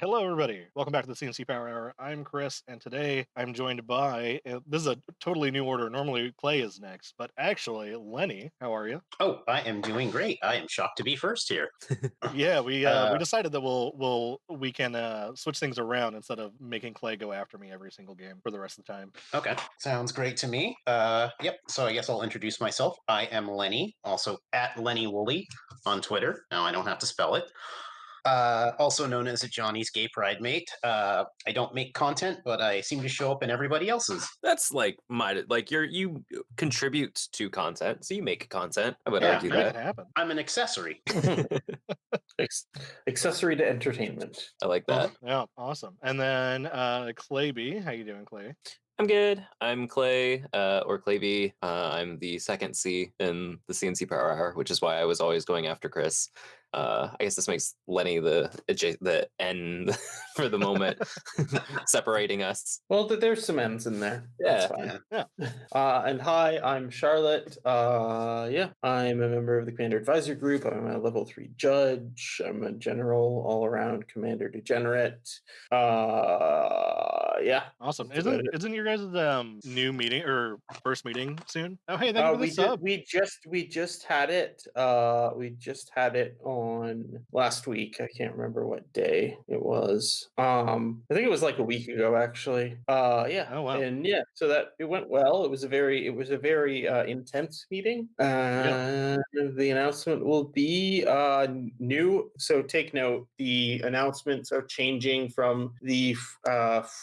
Hello, everybody. Welcome back to the CNC Power Hour. I'm Chris, and today I'm joined by, this is a totally new order. Normally, Clay is next, but actually, Lenny, how are you? Oh, I am doing great. I am shocked to be first here. Yeah, we decided that we can switch things around instead of making Clay go after me every single game for the rest of the time. Okay, sounds great to me. Yep. So I guess I'll introduce myself. I am Lenny, also at Lenny Woolley on Twitter. Now I don't have to spell it. Also known as Johnny's Gay Pride Mate. I don't make content, but I seem to show up in everybody else's. That's like you contribute to content, so you make content. I would argue Make it that. happen. I'm an accessory. Accessory to entertainment. I like that. Yeah, awesome. And then Clay B, how you doing, Clay? I'm good. I'm Clay, or Clay B. I'm the second C in the CNC Power Hour, which is why I was always going after Chris. I guess this makes Lenny the N for the moment, separating us. Well, there's some N's in there. Yeah. That's fine. Yeah. And hi, I'm Charlotte. I'm a member of the Commander Advisor Group. I'm a level 3 judge. I'm a general all-around commander degenerate. Yeah. Awesome. Isn't your guys' new meeting or first meeting soon? Oh, hey, thank you for the sub. We just had it. We just had it on last week. I can't remember what day it was. I think it was like a week ago, actually. Yeah. Oh, wow. And yeah, so that it went well. It was a very intense meeting. The announcement will be new. So take note, the announcements are changing from the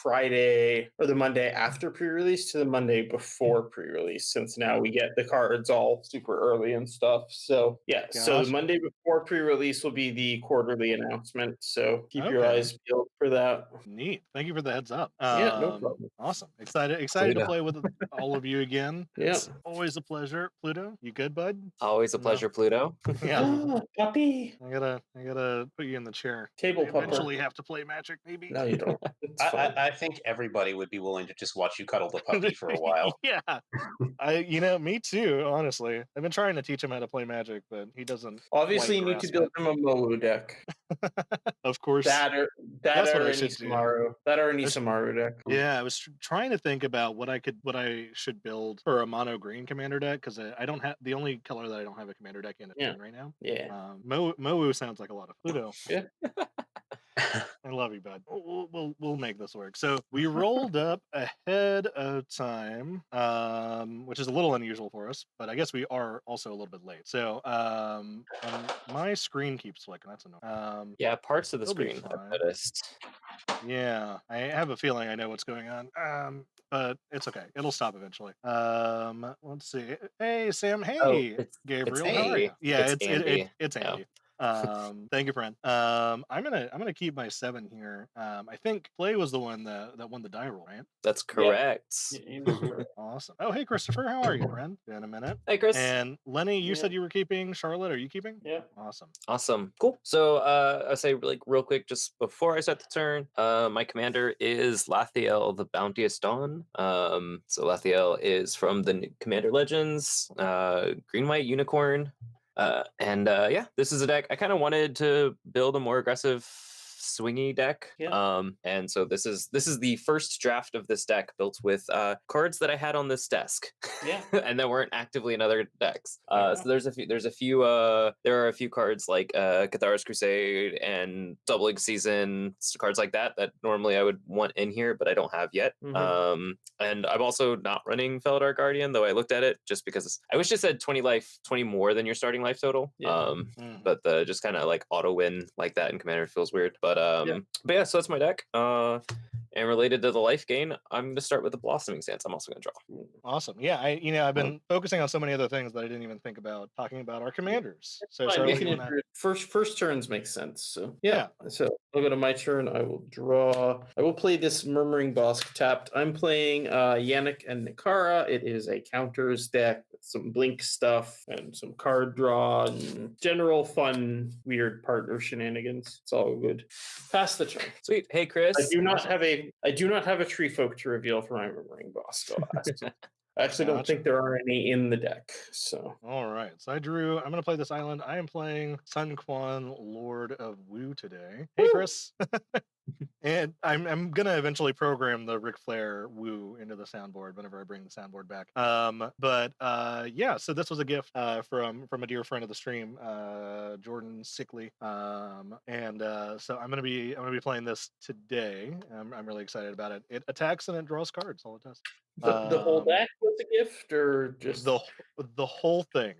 Friday or the Monday after pre-release to the Monday before pre-release, since now we get the cards all super early and stuff. So yeah, so the Monday before pre-release will be the quarterly announcement. So keep your eyes peeled for that. Neat. Thank you for the heads up. Yeah, no problem. Awesome. Excited to play with all of you again. Yeah. It's always a pleasure. Pluto, you good, bud? Always a pleasure, Pluto. Yeah. Puppy. I gotta put you in the chair. Table I pupper. eventually have to play Magic, maybe. No, you don't. I think everybody would be willing to just watch you cuddle the puppy for a while. Yeah. Me too, honestly. I've been trying to teach him how to play Magic, but he doesn't. Obviously, you need to build him a Mowu deck. Of course. That or an Isamaru deck. Yeah, I was trying to think about what I should build for a mono green commander deck, because I don't have the only color that I don't have a commander deck in is green right now. Yeah. Mowu sounds like a lot of Pluto. Yeah. I love you, bud. We'll make this work. So we rolled up ahead of time, which is a little unusual for us, but I guess we are also a little bit late. So my screen keeps flicking. That's annoying. Yeah, parts of the screen I've noticed. Yeah, I have a feeling I know what's going on. But it's okay. It'll stop eventually. Let's see. Hey, Sam. Hey, Gabriel. How are you? Yeah, it's Andy. It's Andy. Thank you, friend. I'm gonna keep my 7 here. I think Clay was the one that won the die roll, right? That's correct. Yeah. Awesome. Oh, hey, Christopher, how are you, friend? Been a minute. Hey, Chris. And Lenny, you said you were keeping. Charlotte, are you keeping? Yeah. Awesome. Cool. So I'll say real quick, just before I start the turn, my commander is Lathiel, the Bounteous Dawn. So Lathiel is from the Commander Legends, green-white unicorn. This is a deck I kind of wanted to build a more aggressive swingy deck. And so this is the first draft of this deck built with cards that I had on this desk. And that weren't actively in other decks. So there are a few cards like Cathara's Crusade and Doubling Season, cards like that normally I would want in here, but I don't have yet. And I'm also not running Felidar Guardian, though I looked at it just because I wish it said 20 more than your starting life total. But the just kind of like auto win like that in Commander feels weird. But yeah, so that's my deck. And related to the life gain, I'm going to start with the Blossoming Stance. I'm also going to draw. Awesome. Yeah, I've been focusing on so many other things that I didn't even think about talking about our commanders. So first turns make sense. So yeah. So I'll go to my turn. I will draw. I will play this Murmuring Bosk tapped. I'm playing Yannik and Nikara. It is a counters deck with some blink stuff and some card draw and general fun weird partner shenanigans. It's all good. Pass the turn. Sweet. Hey, Chris. I do not have a tree folk to reveal for my Murmuring Bosk. I actually don't think there are any in the deck. So all right. So I'm going to play this island. I am playing Sun Quan, Lord of Wu today. Hey, Chris. And I'm gonna eventually program the Ric Flair woo into the soundboard whenever I bring the soundboard back. Yeah. So this was a gift from a dear friend of the stream, Jordan Sickley. So I'm gonna be playing this today. I'm really excited about it. It attacks and it draws cards. All it does. The whole deck was a gift, or just the whole thing.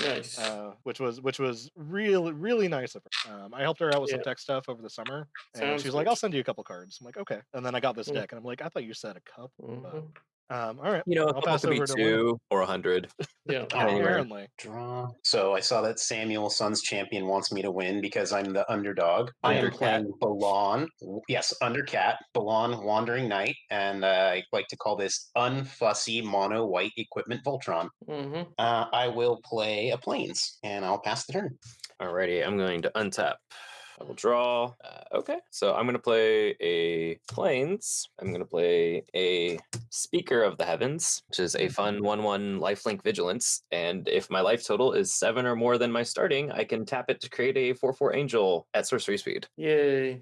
Nice. Which was really nice of her. I helped her out with some tech stuff over the summer, and she's like, "I'll send you a couple cards." I'm like, "Okay." And then I got this deck, and I'm like, "I thought you said a couple." All right. I'll pass over to 2 or 100. Yeah, apparently. Draw. So I saw that Samuel Sun's champion wants me to win because I'm the underdog. I am playing Balan. Yes, Undercat, Balan, Wandering Knight, and I like to call this unfussy mono white equipment Voltron. I will play a Plains, and I'll pass the turn. Alrighty, I'm going to untap. I will draw. Okay, so I'm going to play a Plains. I'm going to play a Speaker of the Heavens, which is a fun 1/1 lifelink vigilance. And if my life total is 7 or more than my starting, I can tap it to create a 4/4 angel at sorcery speed. Yay.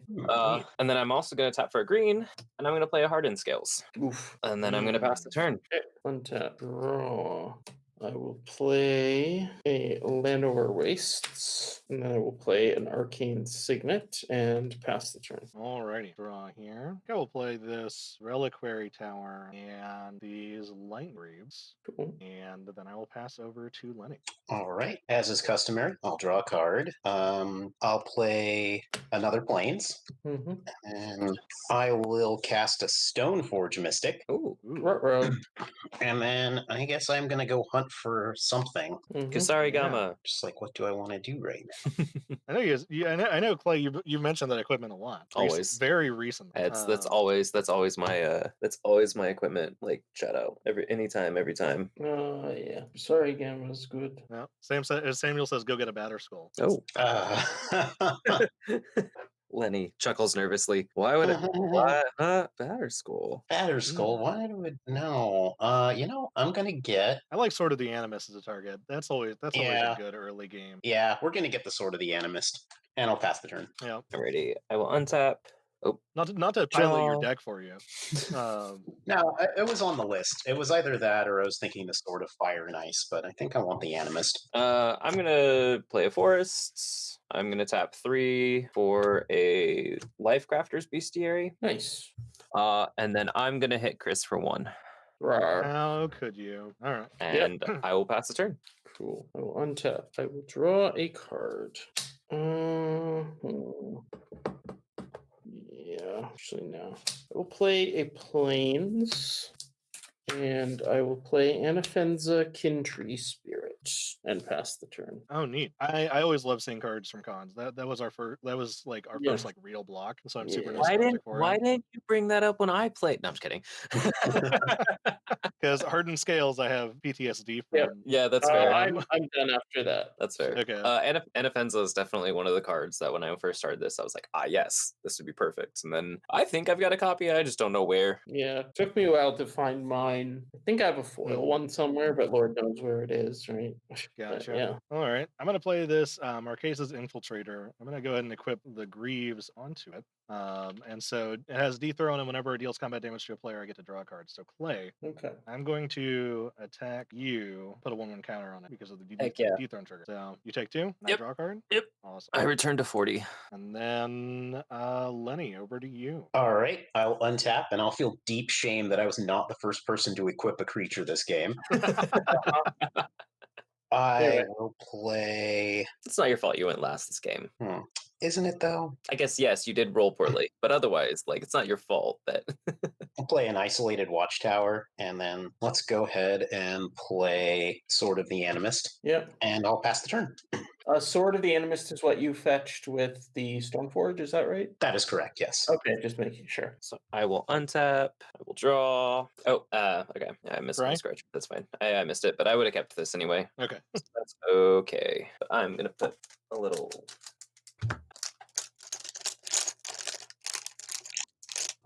And then I'm also going to tap for a green, and I'm going to play a Hardened Scales. Oof. And then I'm going to pass the turn. Okay. Untap. Draw. I will play a Landover Wastes, and then I will play an Arcane Signet and pass the turn. Alrighty, draw here. I will play this Reliquary Tower and these Light Greaves. Cool. And then I will pass over to Lenny. All right. As is customary, I'll draw a card. I'll play another Plains. And I will cast a Stoneforge Mystic. Ooh. And then I guess I'm going to go hunt for something. Kusarigama. Just like, what do I want to do right now? I know, Clay. You mentioned that equipment a lot. Always, very recent. That's always my equipment. Like shadow every time. Yeah. Kusarigama is good. Yeah. Samuel says, "Go get a batter skull." Oh. Lenny chuckles nervously. Why would Batter Skull? Batter Skull? Why do it? No. I'm gonna get. I like Sword of the Animist as a target. That's always a good early game. Yeah, we're gonna get the Sword of the Animist, and I'll pass the turn. Yeah. Alrighty. I will untap. Oh, not to pilot your deck for you. No, it was on the list. It was either that or I was thinking the Sword of Fire and Ice, but I think I want the Animist. I'm gonna play a Forest. I'm gonna tap 3 for a Lifecrafter's Bestiary. Nice. And then I'm gonna hit Chris for 1. How could you? All right. And I will pass the turn. Cool. I will untap. I will draw a card. Yeah, actually no. I will play a Plains, and I will play Anafenza Kintree Spirit and pass the turn. Oh, neat. I always love seeing cards from cons. That was our first. That was like our first like real block. So I'm super nostalgic for it. Why didn't you bring that up when I played? No, I'm just kidding. Because Hardened Scales, I have PTSD from. Yeah, that's fair. I'm done after that. That's fair. Okay. Anafenza is definitely one of the cards that when I first started this, I was like, yes, this would be perfect. And then I think I've got a copy. I just don't know where. Yeah, it took me a while to find mine. I think I have a foil one somewhere, but Lord knows where it is, right? Gotcha. Yeah. All right. I'm going to play this Marquesas Infiltrator. I'm going to go ahead and equip the Greaves onto it. And so it has dethrone, and whenever it deals combat damage to a player, I get to draw a card. So Clay, I'm going to attack you, put a 1/1 counter on it because of the dethrone trigger. So you take 2, and I draw a card? Yep. Awesome. I return to 40. And then Lenny, over to you. All right. I'll untap, and I'll feel deep shame that I was not the first person to equip a creature this game. I will play. It's not your fault you went last this game. Isn't it though? I guess yes, you did roll poorly, but otherwise, like it's not your fault that. I'll play an Isolated Watchtower, and then let's go ahead and play Sword of the Animist. Yep. And I'll pass the turn. Sword of the Animist is what you fetched with the Stoneforge, is that right? That is correct, yes. Okay, just making sure. So I will untap. I will draw. Oh, okay. I missed my scratch. That's fine. I missed it, but I would have kept this anyway. Okay. So that's okay. But I'm going to put a little.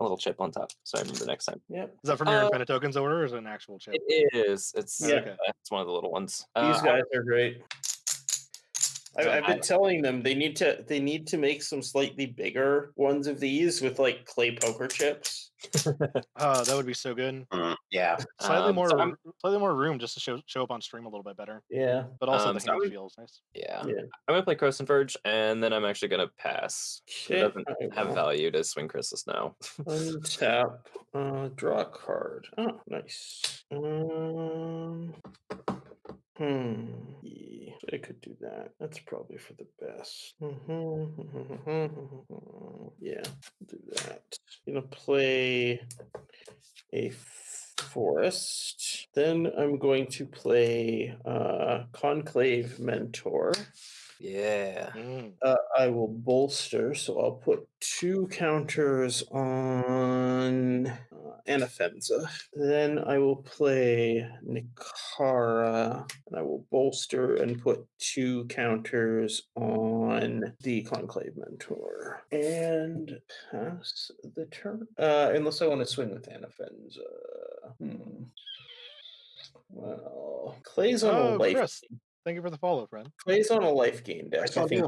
a little chip on top, so I remember next time. Yep. Is that from your Infinite Tokens order, or is it an actual chip? It is. It's okay. It's one of the little ones. These guys are great. I've been telling them they need to make some slightly bigger ones of these with like clay poker chips. Oh, that would be so good. Yeah. Slightly more room just to show up on stream a little bit better. Yeah. But also the hand feels nice. Yeah. I'm gonna play Cross and Verge, and then I'm actually gonna pass. It doesn't have value to swing Chris's now. Untap. Draw a card. Oh, nice. Yeah, I could do that. That's probably for the best. Yeah, I'll do that. Gonna play a forest. Then I'm going to play Conclave Mentor. Yeah. I will bolster, so I'll put 2 counters on Anafenza. Then I will play Nikara, and I will bolster and put 2 counters on the Conclave Mentor. And pass the turn. Unless I want to swing with Anafenza. Well, Clay's on a life. Chris. Thank you for the follow, friend. Clay's on a life gain deck. I think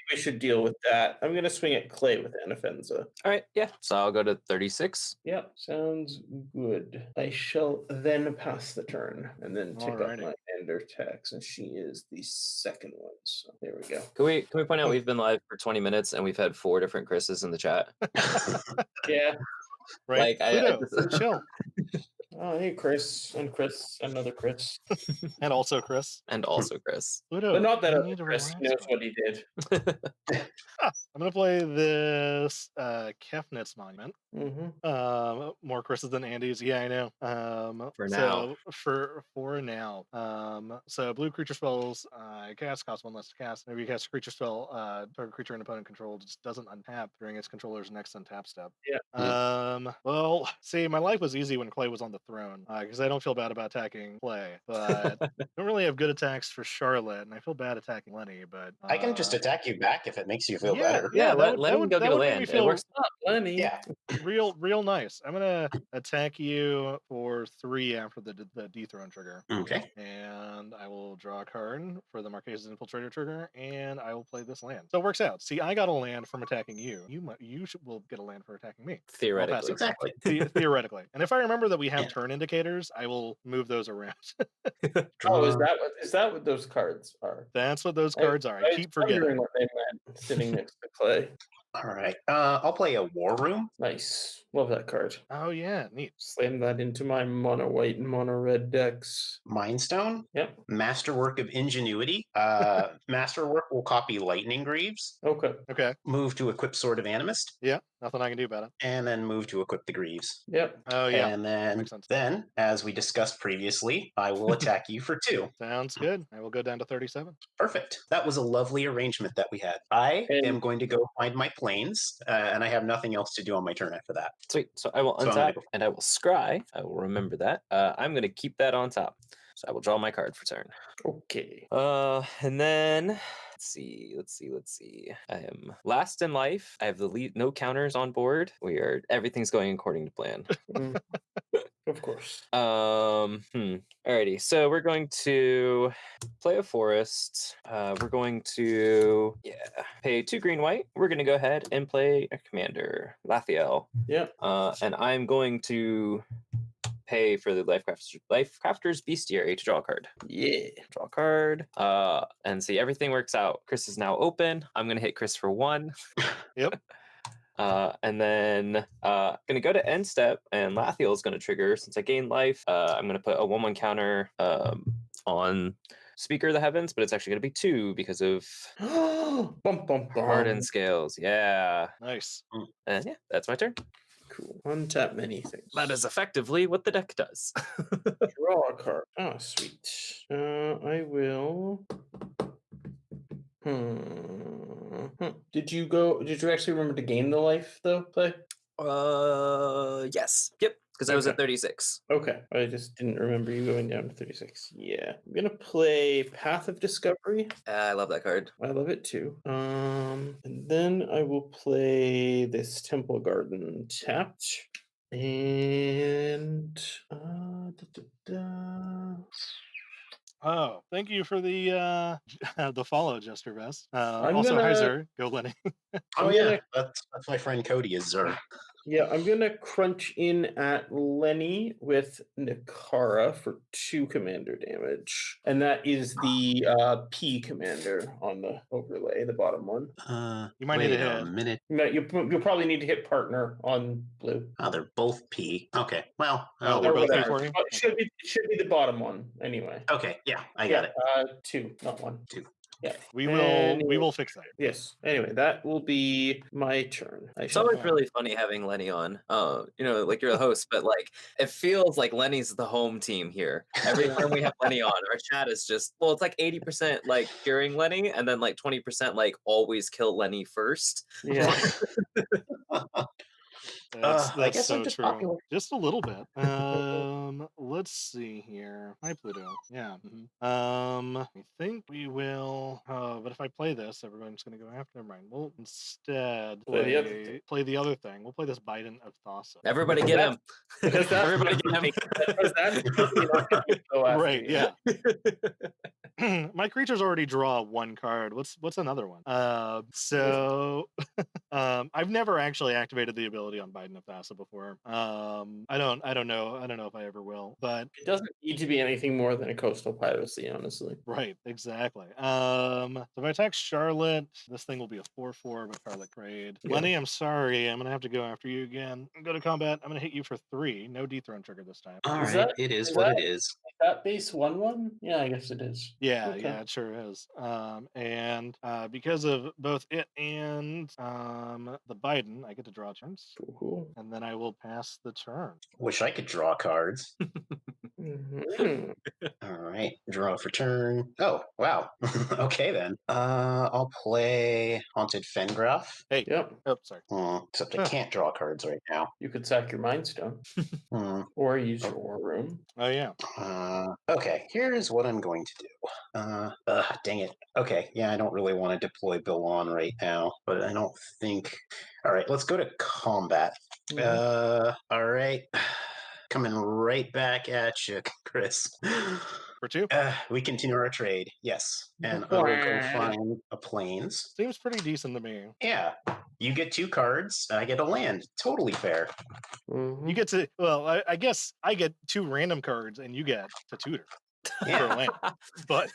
we should deal with that. I'm going to swing at Clay with Anafenza. All right, yeah. So I'll go to 36. Yep, sounds good. I shall then pass the turn and then tick up my ender tax, and she is the second one. So there we go. Can we point out we've been live for 20 minutes and we've had 4 different Chris's in the chat? Yeah. Right. Like, chill. Oh, hey, Chris, another Chris. And also Chris. And also Chris. But not that other Chris. He knows what he did. I'm going to play this Kefnitz Monument. More Chris's than Andy's. Yeah, I know. For now. For now. So blue creature spells cast cost 1 less to cast. Whenever you cast a creature spell, target creature an opponent control just doesn't untap during its controller's next untap step. Yeah. Well, see, my life was easy when Clay was on the throne because I don't feel bad about attacking Clay, but I don't really have good attacks for Charlotte, and I feel bad attacking Lenny. But I can just attack you back if it makes you feel better. Yeah, let Lenny go get a land. It works. Lenny. Yeah, real nice. I'm gonna attack you for 3 after the dethrone trigger. Okay. And I will draw a card for the Marquesas Infiltrator trigger, and I will play this land. So it works out. See, I got a land from attacking you. You will get a land for attacking me. Theoretically. Exactly. Theoretically. And if I remember that we have turn indicators, I will move those around. Oh, is that what those cards are? That's what those cards are. I keep forgetting what they meant sitting next to Clay. All right. I'll play a War Room. Nice. Love that card. Oh, yeah. Neat. Slam that into my mono white and mono red decks. Mindstone. Yep. Masterwork of Ingenuity. Masterwork will copy Lightning Greaves. Okay. Move to equip Sword of Animist. Yeah. Nothing I can do about it. And then move to equip the Greaves. Yep. Oh, yeah. And then, as we discussed previously, I will attack you for 2. Sounds good. I will go down to 37. Perfect. That was a lovely arrangement that we had. I am going to go find my planes, and I have nothing else to do on my turn after that. Sweet. So I will untap and I will scry. I will remember that. I'm going to keep that on top. So I will draw my card for turn. Okay. And then let's see. I am last in life. I have the lead, no counters on board. Everything's going according to plan. Of course. Alrighty. So we're going to play a forest. We're going to pay 2 green white. We're going to go ahead and play a commander, Lathiel. Yeah. And I'm going to pay for the Lifecrafter's Bestiary to draw a card. Yeah. Draw a card. And see, everything works out. Chris is now open. I'm going to hit Chris for 1. Yep. And then gonna go to end step, and Lathiel is gonna trigger. Since I gain life, I'm gonna put a 1/1 counter on Speaker of the Heavens, but it's actually gonna be 2 because of Hardened Scales. Yeah. Nice. And yeah, that's my turn. Cool. Untap many things. That is effectively what the deck does. Draw a card. Oh, sweet. I will. Did you actually remember to gain the life though, Play? Yes. Yep. because I was at 36. Okay, I just didn't remember you going down to 36. Yeah, I'm gonna play Path of Discovery. I love that card. I love it too. And then I will play this Temple Garden tapped. And Oh, thank you for the follow, Jester Vest. I'm Also, hi gonna- Zer, go Lenny. Oh yeah, that's my friend Cody is Zer. Yeah, I'm gonna crunch in at Lenny with Nikara for 2 commander damage, and that is the P commander on the overlay, the bottom one. You might need to wait a hit. minute. No, you'll probably need to hit partner on blue. Oh, they're both P. Okay, well, Oh, they're Or both whatever. P for you? It should be the bottom one anyway. okay, yeah, I got it. 2, not 1. 2. Yeah. We will fix that. Yes. Anyway, that will be my turn. It's always really funny having Lenny on. Like you're the host, but like it feels like Lenny's the home team here. Every time we have Lenny on, our chat is just it's like 80% like curing Lenny, and then like 20% like always kill Lenny first. Yeah. That's so just true. popular. Just a little bit. Let's see here. Hi Pluto. Yeah. I think we will. But if I play this, everyone's going to go after. Never mind. We'll instead play the other thing. We'll play this Biden of Thassa. Everybody get him. Everybody get him. Right. Yeah. My creatures already draw 1 card. What's another one? So I've never actually activated the ability on Biden of Thassa before. I don't know if I ever will, but It doesn't need to be anything more than a coastal piracy, honestly. right, exactly. So if I attack Charlotte, this thing will be a 4/4 with Charlotte Grade. Yeah. Lenny, I'm sorry, I'm gonna have to go after you again. Go to combat. I'm gonna hit you for 3. No dethrone trigger this time. All Is right, that- it is is what that- it is. That base 1/1? Yeah, I guess it is. Yeah, Okay. yeah, it sure is. And because of both it and the Biden, I get to draw turns, Cool. and then I will pass the turn. Wish I could draw cards. Mhm. All right, draw for turn. Oh, wow. Okay then. I'll play Haunted Fengraf. Hey, Yep. oh, sorry. Except I can't draw cards right now. You could sack your Mind Stone or use your War Room. Oh yeah. Okay, here's what I'm going to do. Dang it. Okay, yeah, I don't really want to deploy Balan right now, but I don't think. All right, let's go to combat. All right. Coming right back at you, Chris. For 2? We continue our trade, yes. And I will go find a plains. Seems pretty decent to me. Yeah. You get 2 cards, I get a land. Totally fair. You get to, well, I guess I get 2 random cards and you get to tutor for a Yeah. land. But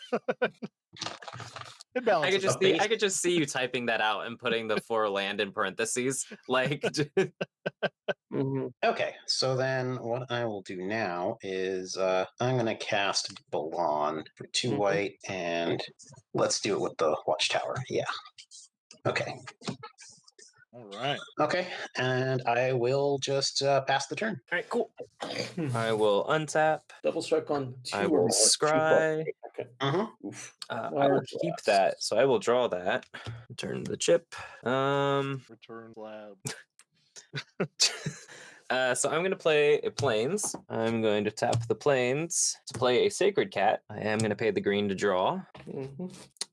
it I balances. could just see you typing that out and putting the 4 land in parentheses. Like Okay, so then what I will do now is I'm going to cast Balan for 2 white, and let's do it with the Watchtower. Yeah. Okay. All right. Okay, and I will just pass the turn. all right, cool. I will untap. Double strike on 2. I will scry. Okay. Oof. I will keep that, so I will draw that. Turn the chip. Return lab. So I'm going to play a plains. I'm going to tap the plains to play a sacred cat. I am going to pay the green to draw.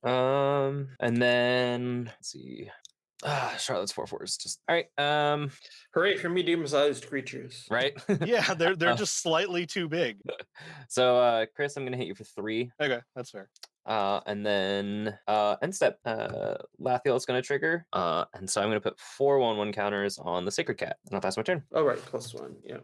And then let's see. Charlotte's 4/4s. Just all right. Hooray for medium-sized creatures. Right. Yeah, they're just slightly too big. So Chris, I'm going to hit you for 3. Okay, that's fair. And then end step, Lathiel is going to trigger. And so I'm going to put 4 1/1 counters on the sacred cat. And I'll pass my turn. All right, +1. Yeah.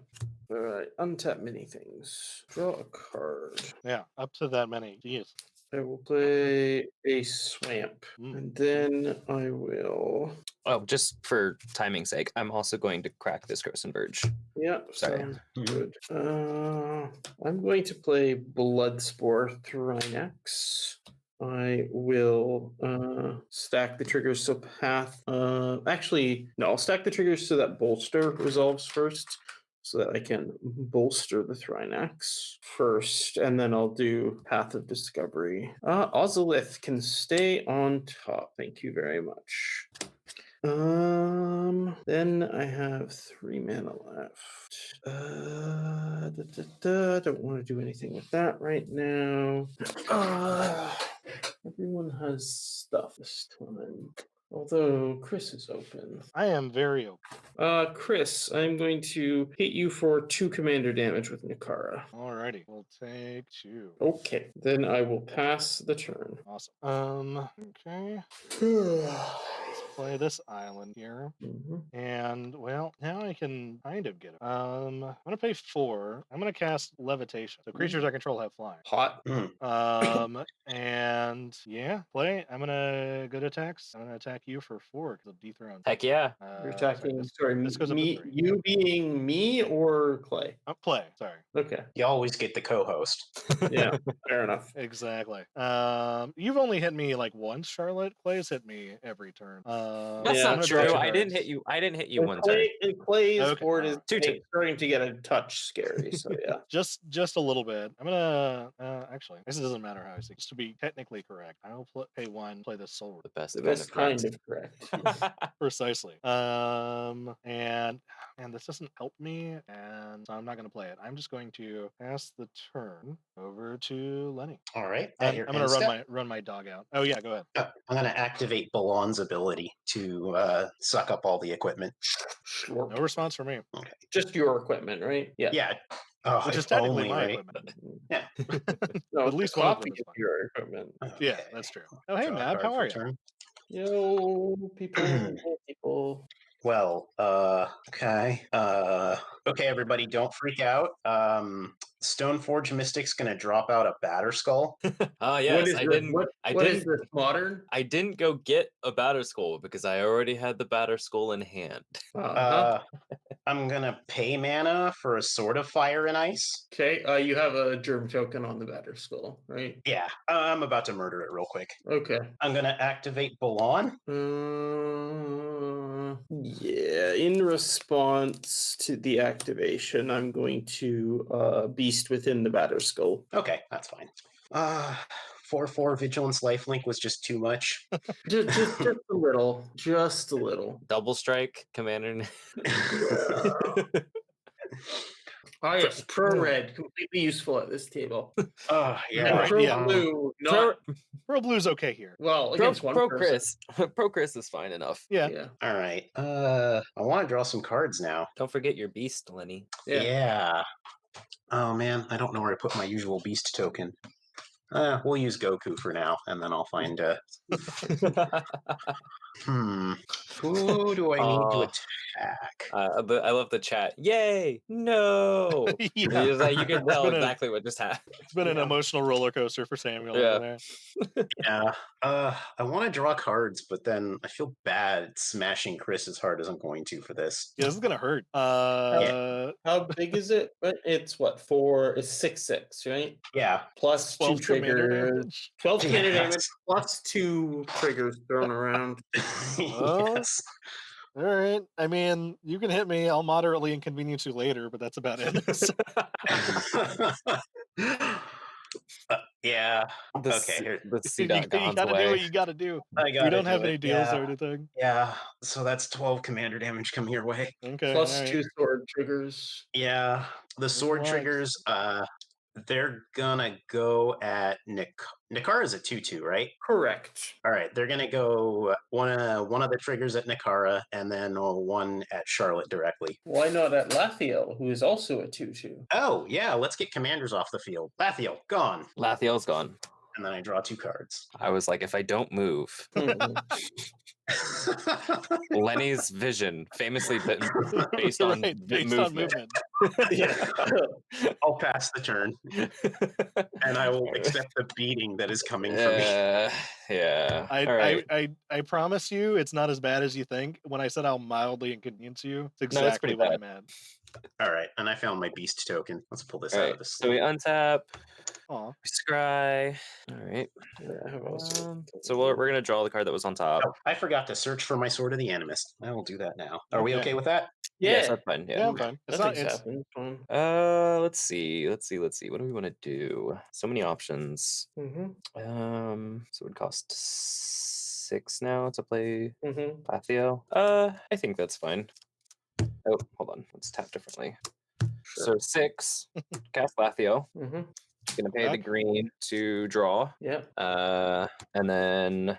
All right. Untap many things. Draw a card. Yeah, up to that many. Jeez. I will play a swamp, Mm. and then I will. Oh, just for timing's sake, I'm also going to crack this Croson Verge. Yeah, Sorry. sounds good. I'm going to play Bloodspore Thrynax. I will stack the triggers so Path. Actually, no, I'll stack the triggers so that Bolster resolves first, so that I can bolster the Thrynax first, and then I'll do Path of Discovery. Ozolith can stay on top. Thank you very much. Then I have 3 mana left. Don't want to do anything with that right now. Everyone has stuff this time. Although Chris is open. I am very open. Chris, I'm going to hit you for 2 commander damage with Nikara. Alrighty, we'll take 2. Okay, then I will pass the turn. Awesome. Okay. Let's play this island here. And, well, now I can kind of get it. I'm going to pay 4. I'm going to cast Levitation. So creatures I control have flying. Hot. And, yeah, play. I'm going to go to attacks. I'm going to attack you for 4 because of dethroned. Heck yeah. You're attacking, this goes up me, to 3. you being me or Clay? Play, sorry. Okay. You always get the co-host. Yeah, fair enough. Exactly. You've only hit me like once, Charlotte. Clay's hit me every turn. That's not true. I didn't hit you. I didn't hit you one turn. And Clay's board is Two. starting to get a touch scary. So yeah, just a little bit. I'm gonna actually. This doesn't matter how I say. Just to be technically correct, I will pay 1. Play this soul. The best kind of correct. Precisely. And this doesn't help me, and so I'm not going to play it. I'm just going to pass the turn over to Lenny. All right. I'm going to run my dog out. Oh yeah, go ahead. I'm going to activate Balan's ability to suck up all the equipment. No response from me. Okay. Just your equipment, right? Yeah. Yeah. Which is technically my equipment. Yeah. No, at least one of them is mine. your equipment. Okay. Yeah, that's true. Oh hey, Mab, how are you? Yo, people. Well, okay. Okay, everybody, don't freak out. Stoneforge Mystic's gonna drop out a batter skull. Oh yes, What is this, modern? I didn't go get a batter skull because I already had the batter skull in hand. I'm gonna pay mana for a Sword of Fire and Ice. Okay, you have a germ token on the batter skull, right? Yeah, I'm about to murder it real quick. Okay. I'm gonna activate Balan. Yeah, in response to the activation, I'm going to beast within the batter skull. Okay, that's fine. 4/4 Vigilance Lifelink was just too much. just a little. Just a little. Double strike, Commander. Oh yes, pro red, completely useful at this table. Oh yeah, And pro blue, not pro blue's okay here. Well, against one Chris. Pro Chris is fine enough. Yeah. All right. I want to draw some cards now. Don't forget your beast, Lenny. Yeah. Oh man, I don't know where to put my usual beast token. We'll use Goku for now, and then I'll find. Who do I need to attack? I love the chat. Yay! No. Yeah. You can tell exactly what just happened. It's been an emotional roller coaster for Samuel over there. Yeah. I want to draw cards, but then I feel bad smashing Chris as hard as I'm going to for this. Yeah, this is gonna hurt. How big is it? It's what, 4? It's 6/6, right? Yeah. Plus 2 triggers. 12 commander damage plus 2 triggers thrown around. Yes. All right. I mean, you can hit me. I'll moderately inconvenience you later, but that's about it. Yeah. Okay. Let's see you gotta do what you gotta do. We don't have any deals or anything. Yeah. So that's 12 commander damage coming your way. Okay. Plus 2 sword triggers. Yeah. The sword triggers, they're gonna go at Nikara is a 2/2, right? Correct. All right, they're gonna go one of the triggers at Nikara, and then one at Charlotte directly. Why not at Lathiel, who is also a 2/2? Oh yeah, let's get commanders off the field. Lathiel gone. Lathiel's gone. And then I draw 2 cards. I was like, if I don't move. Lenny's vision, famously based on movement. Yeah. I'll pass the turn, and I will accept the beating that is coming for me. Yeah. I promise you, it's not as bad as you think. When I said I'll mildly inconvenience you, it's exactly what I meant. All right, and I found my beast token. Let's pull this out of this. So we untap. Aw. Scry. All right. So we're gonna draw the card that was on top. Oh, I forgot to search for my Sword of the Animist. I will do that now. Are we okay with that? Yes, that's fine. Yeah, I'm fine. Let's see. What do we want to do? So many options. So it would cost 6 now to play Mm-hmm. Lathiel. I think that's fine. Oh, hold on. Let's tap differently. Sure. So 6, cast Lathiel. Mm-hmm. Gonna pay the green to draw. Yeah. And then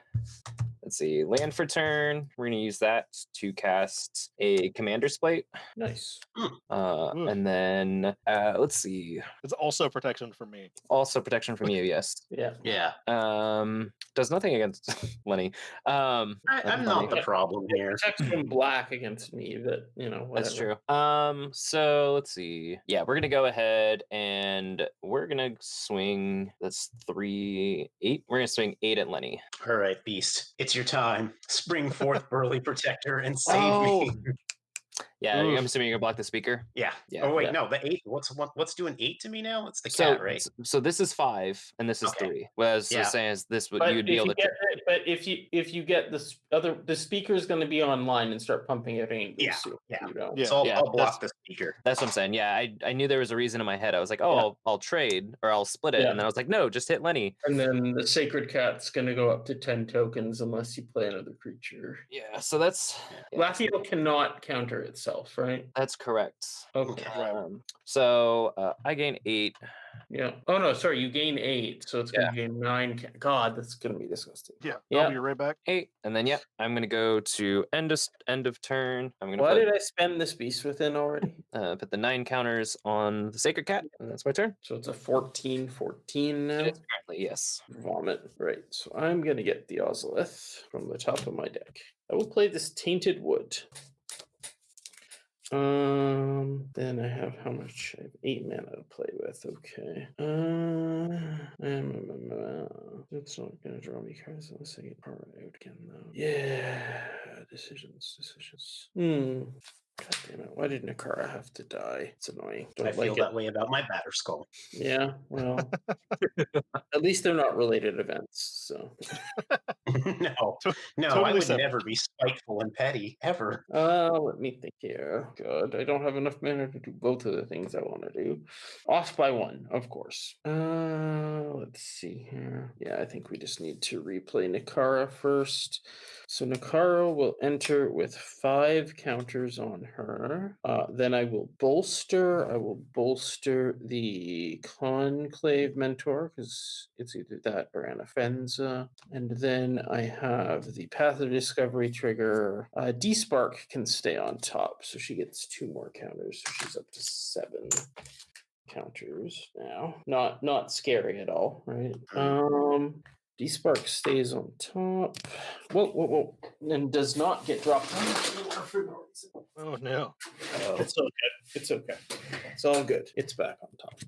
let's see, land for turn. We're gonna use that to cast a Commander's Plate. Nice. And then let's see. It's also protection for me. Also protection from you, yes. Yeah. Does nothing against Lenny. I'm not the problem here. Protects from black against me, but whatever. That's true. So let's see. Yeah, we're gonna go ahead and we're gonna swing. That's 3, 8. We're gonna swing 8 at Lenny. All right, Beast. It's your time. Spring forth, Burly Protector, and save me. Yeah, Oof. I'm assuming you're gonna block the speaker. Yeah. Yeah. Oh wait, Yeah. no. The 8. What's doing 8 to me now? It's the cat, right? So this is 5 and this is 3. Whereas the saying is this would you would be able to. But if you get the speaker is going to be online and start pumping it in. Yeah. So I'll block the speaker. That's what I'm saying. Yeah, I knew there was a reason in my head. I was like, oh, I'll trade or I'll split it, and then I was like, no, just hit Lenny. And then the Sacred Cat's going to go up to 10 tokens unless you play another creature. Yeah, so that's Lathiel cannot counter itself, right? That's correct. Okay. So I gain 8. Yeah. Oh no, sorry. You gain 8, so it's going to gain 9. God, that's going to be disgusting. Yeah. I'll be right back. 8, and then I'm gonna go to end of turn. I'm gonna. Why did I spend this beast within already? Put the 9 counters on the Sacred Cat, and that's my turn. So it's a 14/14 now. It is currently, yes. Vomit. Right. So I'm gonna get the Ozolith from the top of my deck. I will play this Tainted Wood. Then I have how much? I have 8 mana to play with. Okay. It's not gonna draw me cards unless I get power out again though. Yeah. Decisions. God damn it. Why did Nikara have to die? It's annoying. I feel that way about my Batter Skull. Yeah, well, at least they're not related events, so. No, totally I would separate. never be spiteful and petty, ever. Let me think here. God, I don't have enough mana to do both of the things I want to do. Off by 1, of course. Let's see here. Yeah, I think we just need to replay Nikara first. So Nikara will enter with 5 counters on her. Then I will bolster. The Conclave Mentor because it's either that or Anafenza. And then I have the Path of Discovery trigger. D-Spark can stay on top, so she gets 2 more counters. So she's up to 7 counters now. Not scary at all, right? D-Spark stays on top. Whoa. And does not get dropped on for no reason. Oh no. It's okay. It's okay. It's all good. It's back on top.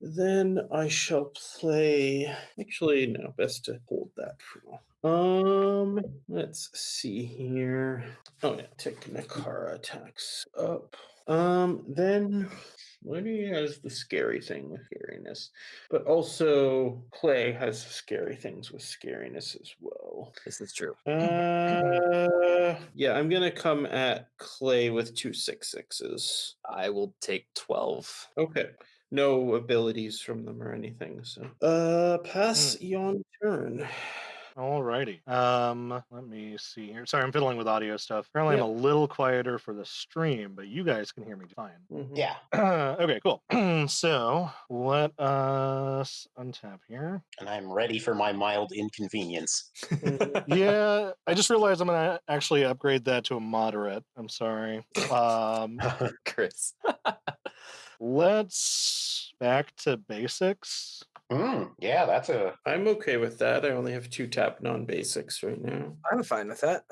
Then I shall play. Actually, no, best to hold that for now. Let's see here. Oh yeah, tick Nikara attacks up. Then Lenny has the scary thing with scariness, but also Clay has scary things with scariness as well. This is true. Yeah, I'm gonna come at Clay with 2 6/6s. I will take 12. Okay. No abilities from them or anything. So pass yon turn. Alrighty. Let me see here. Sorry, I'm fiddling with audio stuff. Apparently, I'm a little quieter for the stream, but you guys can hear me fine. Mm-hmm. Yeah. Okay, cool. So let us untap here. And I'm ready for my mild inconvenience. Yeah, I just realized I'm gonna actually upgrade that to a moderate. I'm sorry. Chris. Let's back to basics. Yeah, that's a. I'm okay with that. I only have 2 tapped non-basics right now. I'm fine with that.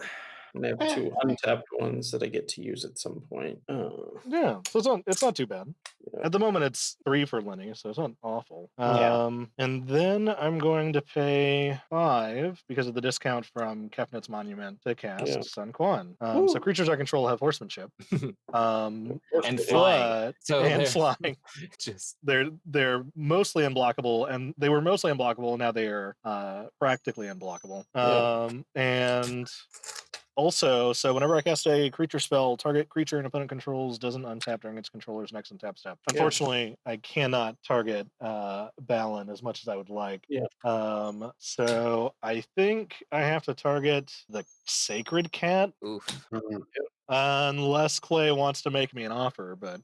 And I have 2 untapped ones that I get to use at some point. Yeah, so it's not too bad. Yeah. At the moment, it's 3 for Lenny, so it's not awful. Yeah. And then I'm going to pay 5 because of the discount from Kefnit's Monument to cast Sun Quan. So creatures I control have horsemanship, and flying. Flying. Just they're mostly unblockable, and they were mostly unblockable. Now they are practically unblockable. And Also, so whenever I cast a creature spell, target creature an opponent controls doesn't untap during its controller's next untap step. Unfortunately, I cannot target Balan as much as I would like. Yeah. So I think I have to target the Sacred Cat. Oof. Unless Clay wants to make me an offer, but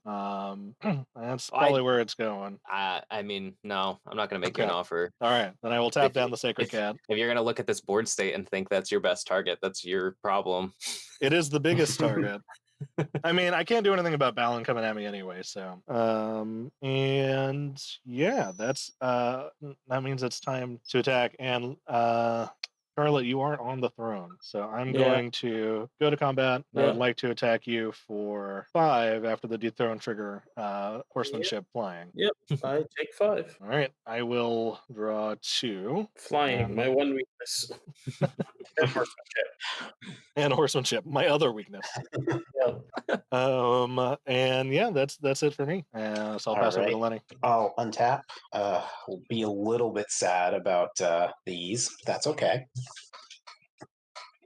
that's probably where it's going. I mean, no, I'm not going to make you an offer. All right, then I will tap down the Sacred Cat. If you're going to look at this board state and think that's your best target, that's your problem. It is the biggest target. I mean, I can't do anything about Balan coming at me anyway, so and yeah, that's that means it's time to attack. And Charlotte, you are on the throne, so I'm going to go to combat. I would like to attack you for 5 after the dethrone trigger, horsemanship flying. Yep, I take 5. All right, I will draw 2. Flying, my one weakness. And horsemanship. And horsemanship, my other weakness. And yeah, that's it for me. So I'll pass over to Lenny. I'll untap. We'll be a little bit sad about these. That's okay.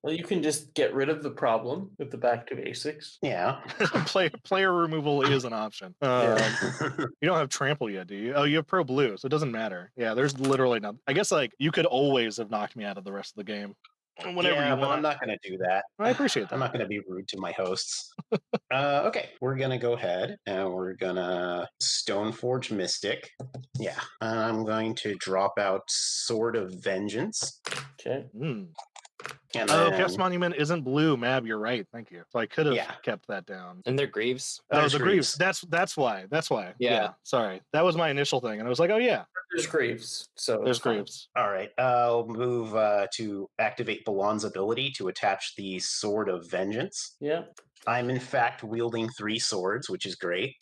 Well, you can just get rid of the problem with the back to basics. Yeah. Player removal is an option. You don't have trample yet, do you? Oh, you have pro blue, so it doesn't matter. Yeah, there's literally nothing. I guess like you could always have knocked me out of the rest of the game. Whenever you want. I'm not going to do that. I appreciate that. I'm not going to be rude to my hosts. Okay, we're going to go ahead and we're going to Stoneforge Mystic. Yeah, I'm going to drop out Sword of Vengeance. Okay. And Chaos Monument isn't blue, Mab. You're right. Thank you. So I could have kept that down. And they're Greaves. Oh, the Greaves. That's why. Yeah. Sorry, that was my initial thing, and I was like, oh yeah, there's Greaves. So there's Greaves. All right. I'll move to activate Balan's ability to attach the Sword of Vengeance. Yeah. I'm in fact wielding 3 swords, which is great.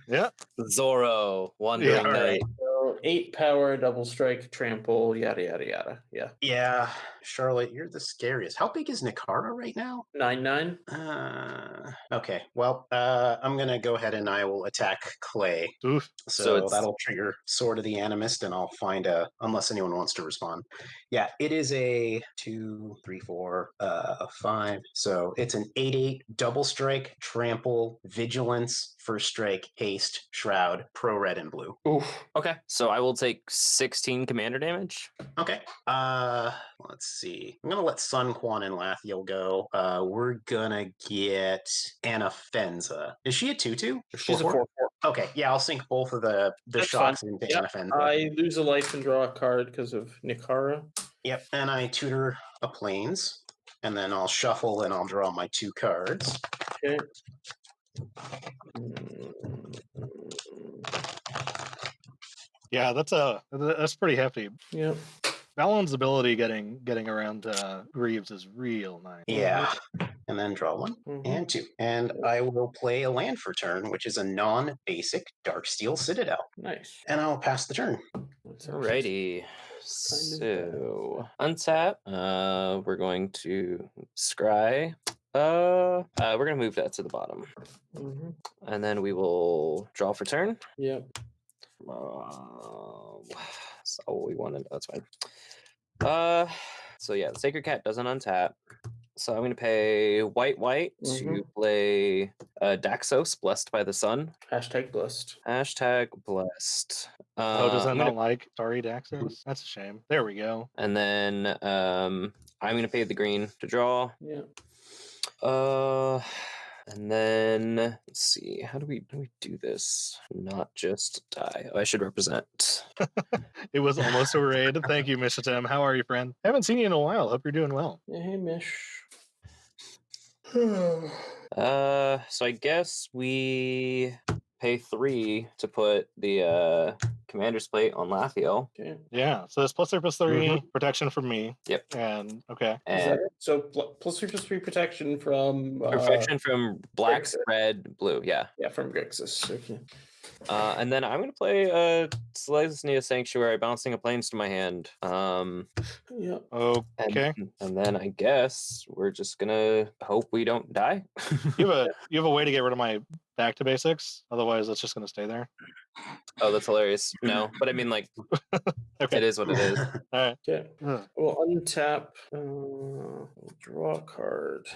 Yep. Zorro, Wandering Knight. So 8 power, double strike, trample, yada yada yada. Yeah. Yeah, Charlotte, you're the scariest. How big is Nikara right now? 9/9. Okay. Well, I'm gonna go ahead and I will attack Clay. Oof. So that'll trigger Sword of the Animist, and I'll find a unless anyone wants to respond. Yeah, it is a 2, 3, 4, 5. So it's an 8/8 double strike, trample, vigilance, first strike, haste, shroud, pro red and blue. Oof. Okay, so I will take 16 commander damage. Okay. Let's see. I'm gonna let Sun, Quan, and Lathiel go. We're gonna get Anna Fenza. Is she a 2/2? She's a 4/4. Okay, yeah, I'll sink both of the shocks into Anna Fenza. I lose a life and draw a card because of Nikara. Yep, and I tutor a plains. And then I'll shuffle and I'll draw my 2 cards. Okay. Yeah, that's pretty hefty. Yep. Balan's ability getting around Greaves is real nice. Yeah. And then draw 1 and 2. And I will play a land for turn, which is a non-basic Darksteel Citadel. Nice. And I'll pass the turn. Alrighty. So untap. We're going to scry. We're gonna move that to the bottom, and then we will draw for turn. Yep. So we wanted. That's fine. So yeah, the Sacred Cat doesn't untap. So I'm going to pay white to play Daxos, Blessed by the Sun. #blessed. #blessed. Does that not like Sorry Daxos? That's a shame. There we go. And then I'm going to pay the green to draw. Yeah. And then let's see, how do we do this? Not just die. Oh, I should represent. It was almost a raid. Thank you, Mishatem. How are you, friend? Haven't seen you in a while. Hope you're doing well. Yeah, hey, Mish. So I guess we pay 3 to put the commander's plate on Lathiel. Okay. Yeah, so it's +3/+3 protection from me. Yep. And okay. Is that it? So +3/+3 protection from protection from black, Grixis. red, blue. Yeah. Yeah, from Grixis. Okay. And then I'm gonna play Selesnya Sanctuary, bouncing a plains to my hand. Yeah. Okay. And then I guess we're just gonna hope we don't die. You have a way to get rid of my back to basics. Otherwise, it's just going to stay there. Oh, that's hilarious. No, but I mean, like, okay. It is what it is. All right. Okay. We'll untap. We'll draw a card.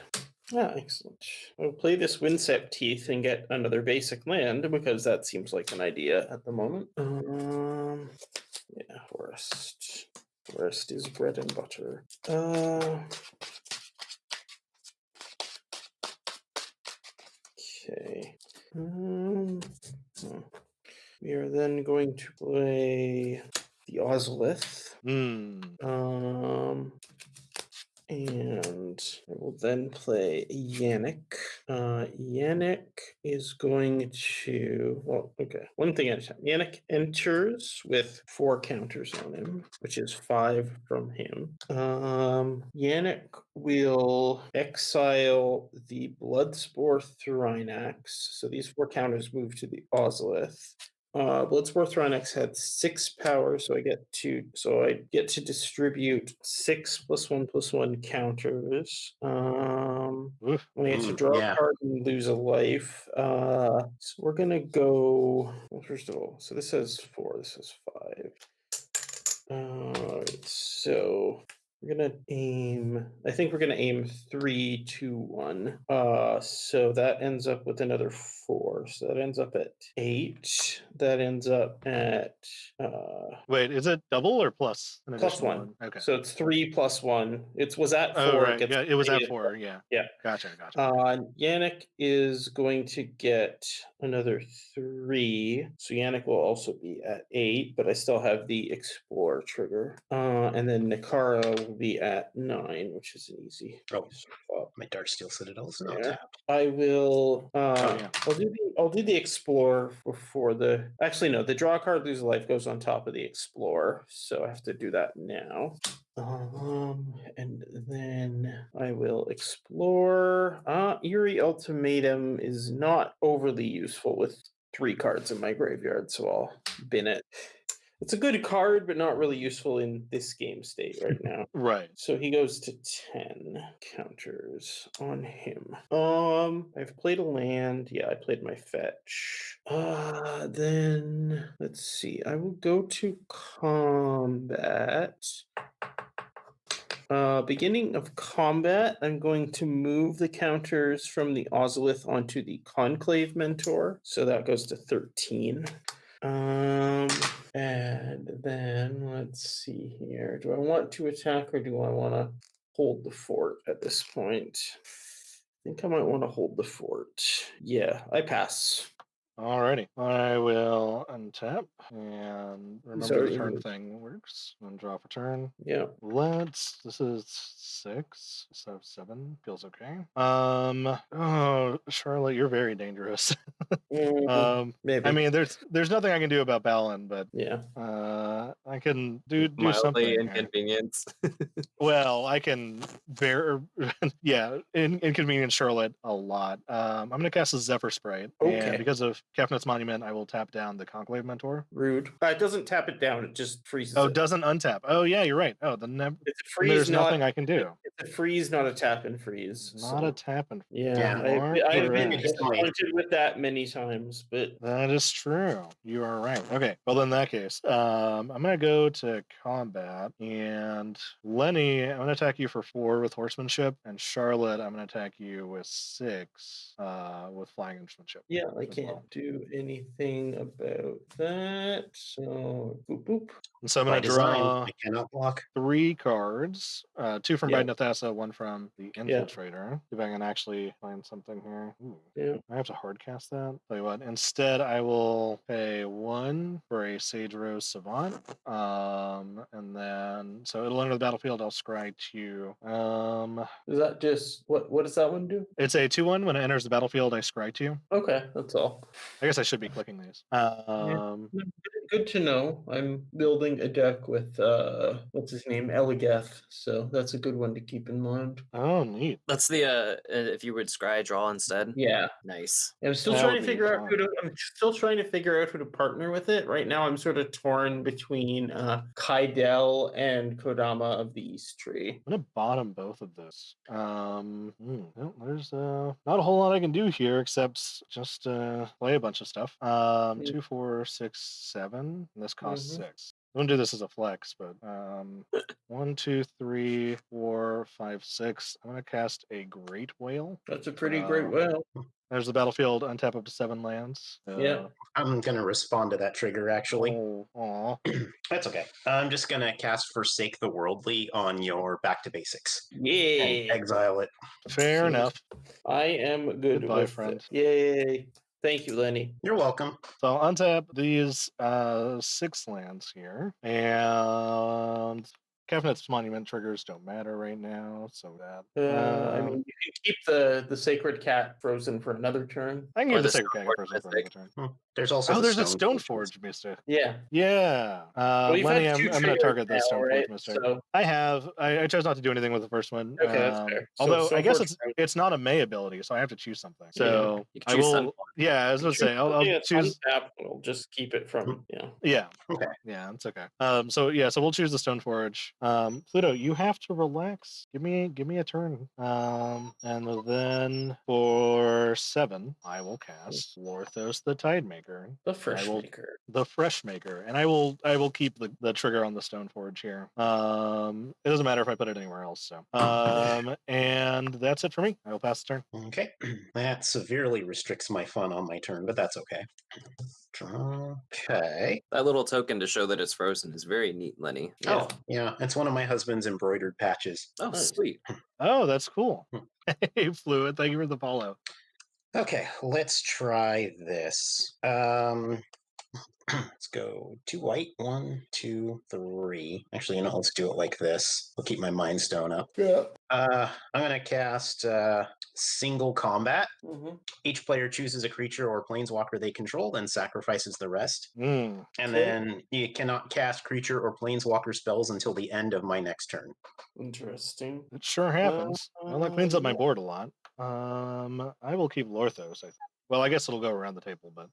Ah, excellent. We'll play this Windsep Teeth and get another basic land because that seems like an idea at the moment. Yeah, Forest. Forest is bread and butter. Okay. We are then going to play the Ozolith. And I will then play Yannik. Yannik is going to, well, okay, one thing at a time. Yannik enters with 4 counters on him, which is 5 from him. Yannik will exile the Bloodspore Thrinax. So these 4 counters move to the Ozolith. Bloodspore Thrinax had 6 power, so I get to distribute 6 +1/+1 counters. When I get to draw a card and lose a life. So we're gonna go. Well, first of all, so this has 4. This has 5. So we're gonna aim. I think we're gonna aim 3, 2, 1. So that ends up with another 4. So that ends up at 8. That ends up at. Wait, is it double or plus? +1. Okay. So it's 3 + 1. It was at 4. Oh, right. Yeah, it was at 4. Yeah. Yeah. Gotcha. Yannik is going to get another 3. So Yannik will also be at 8, but I still have the Explore trigger. And then Nikara will be at 9, which is an easy. My Darksteel Citadel is not tapped. I will. I'll do the Explore before the. Actually, no. The draw card, lose a life goes on top of the Explore, so I have to do that now. And then I will explore. Eerie Ultimatum is not overly useful with 3 cards in my graveyard, so I'll bin it. It's a good card, but not really useful in this game state right now. Right. So he goes to 10 counters on him. I've played a land. Yeah, I played my fetch. Then let's see. I will go to combat. Beginning of combat, I'm going to move the counters from the Ozolith onto the Conclave Mentor. So that goes to 13. And then let's see here. Do I want to attack or do I want to hold the fort at this point? I think I might want to hold the fort. Yeah, I pass. Alrighty. I will untap and remember the turn thing works. And draw for turn. Yeah. This is 6, so 7 feels okay. Oh, Charlotte, you're very dangerous. Maybe. I mean, there's nothing I can do about Balan, but yeah. I can do mildly something. Inconvenience. Well, I can inconvenience Charlotte a lot. I'm gonna cast a Zephyr Sprite. Okay. And because of Kefnet's Monument, I will tap down the Conclave Mentor. Rude. It doesn't tap it down, it just freezes it. doesn't untap. Oh yeah, you're right. Oh, it's a freeze, there's nothing I can do. It's a freeze, not a tap and freeze. Not a tap and freeze. Yeah. I've been disappointed with that many times, but that is true. You are right. Okay. Well, in that case, I'm gonna go to combat, and Lenny, I'm gonna attack you for 4 with horsemanship, and Charlotte, I'm gonna attack you with 6 with flying instrumentship. Yeah, I can't do anything about that. So boop boop. And so I'm gonna draw. I cannot block 3 cards. 2 from Biden Nathassa, 1 from the Infiltrator. If I can actually find something here. Ooh. Yeah. I have to hardcast that. Tell you what. Instead, I will pay 1 for a Sage Rose Savant. And then so it'll enter the battlefield. I'll scry 2. Is that just what does that one do? It's a 2/1. When it enters the battlefield, I scry 2. Okay, that's all. I guess I should be clicking these. good to know. I'm building a deck with what's his name, Eligeth, so that's a good one to keep in mind. Oh, neat. That's the if you would scry draw instead. Yeah, nice. I'm still trying to figure out who to partner with it. Right now, I'm sort of torn between Kaidel and Kodama of the East Tree. I'm gonna bottom both of those. Well, there's not a whole lot I can do here except just play a bunch of stuff. 2, 4, 6, 7. And this costs 6. I wouldn't do this as a flex, but 1, 2, 3, 4, 5, 6. I'm gonna cast a Great Whale. That's a pretty great whale. There's the battlefield, untap up to 7 lands. Yeah. I'm gonna respond to that trigger actually. Oh, That's okay. I'm just gonna cast Forsake the Worldly on your Back to Basics. Yeah. And exile it. fair enough. I am good. Goodbye, with friend. It. Yay. Thank you, Lenny. You're welcome. So I'll untap these 6 lands here, and Kefnet's Monument triggers don't matter right now, so that. I mean, you can keep the Sacred Cat frozen for another turn. I can Or keep the the Sacred Cat Stoneforge frozen for Mystic. another turn. There's also There's a Stoneforge Stoneforge Mystic. Yeah. Yeah. You've Lenny, had I'm two going to triggers target the now, Stoneforge right? Mystic. So, I have. I chose not to do anything with the first one. okay, that's fair. So Although I guess Stoneforge- it's not a May ability, so I have to choose something. So You can I choose will. Sunforge. Yeah, I was going to say I'll choose. We'll just keep it from. Yeah. Yeah. Okay. Yeah, it's okay. So we'll choose the Stoneforge. Pluto, you have to relax. Give me a turn. And then for 7, I will cast Lorthos the Tidemaker. The Fresh Maker. The Fresh Maker, and I will keep the trigger on the Stoneforge here. It doesn't matter if I put it anywhere else. So, and that's it for me. I will pass the turn. Okay. That severely restricts my fun on my turn, but that's okay. Okay. That little token to show that it's frozen is very neat, Lenny. Oh, yeah. It's one of my husband's embroidered patches. Oh, Nice. sweet. Oh, that's cool. Hey, Fluid, thank you for the follow. Okay, let's try this. Let's go 2 white. 1, 2, 3. Actually, let's do it like this. I'll keep my Mind Stone up. Yeah. I'm gonna cast single combat. Mm-hmm. Each player chooses a creature or planeswalker they control, then sacrifices the rest. Mm. And then you cannot cast creature or planeswalker spells until the end of my next turn. Interesting. It sure happens. Well, that cleans up my board a lot. I will keep Lorthos. I think. Well, I guess it'll go around the table, but.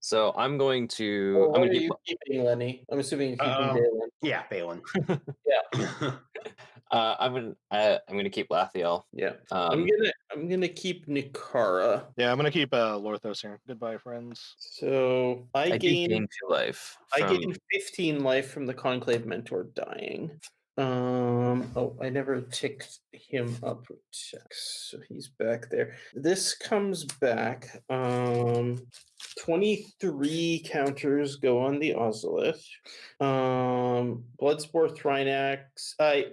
So I'm going to. Well, I'm what going are to you keeping, Lenny? I'm assuming you're keeping Uh-oh. Balan. Yeah, Balan. Yeah. I'm gonna keep Lathiel. Yeah. I'm gonna keep Nikara. Yeah, I'm gonna keep Lorthos here. Goodbye, friends. So I gain 2 life. I from- gain 15 life from the Conclave Mentor dying. I never ticked him up with checks, so he's back there. This comes back. 23 counters go on the Ozolith. Bloodspore Thrinax. I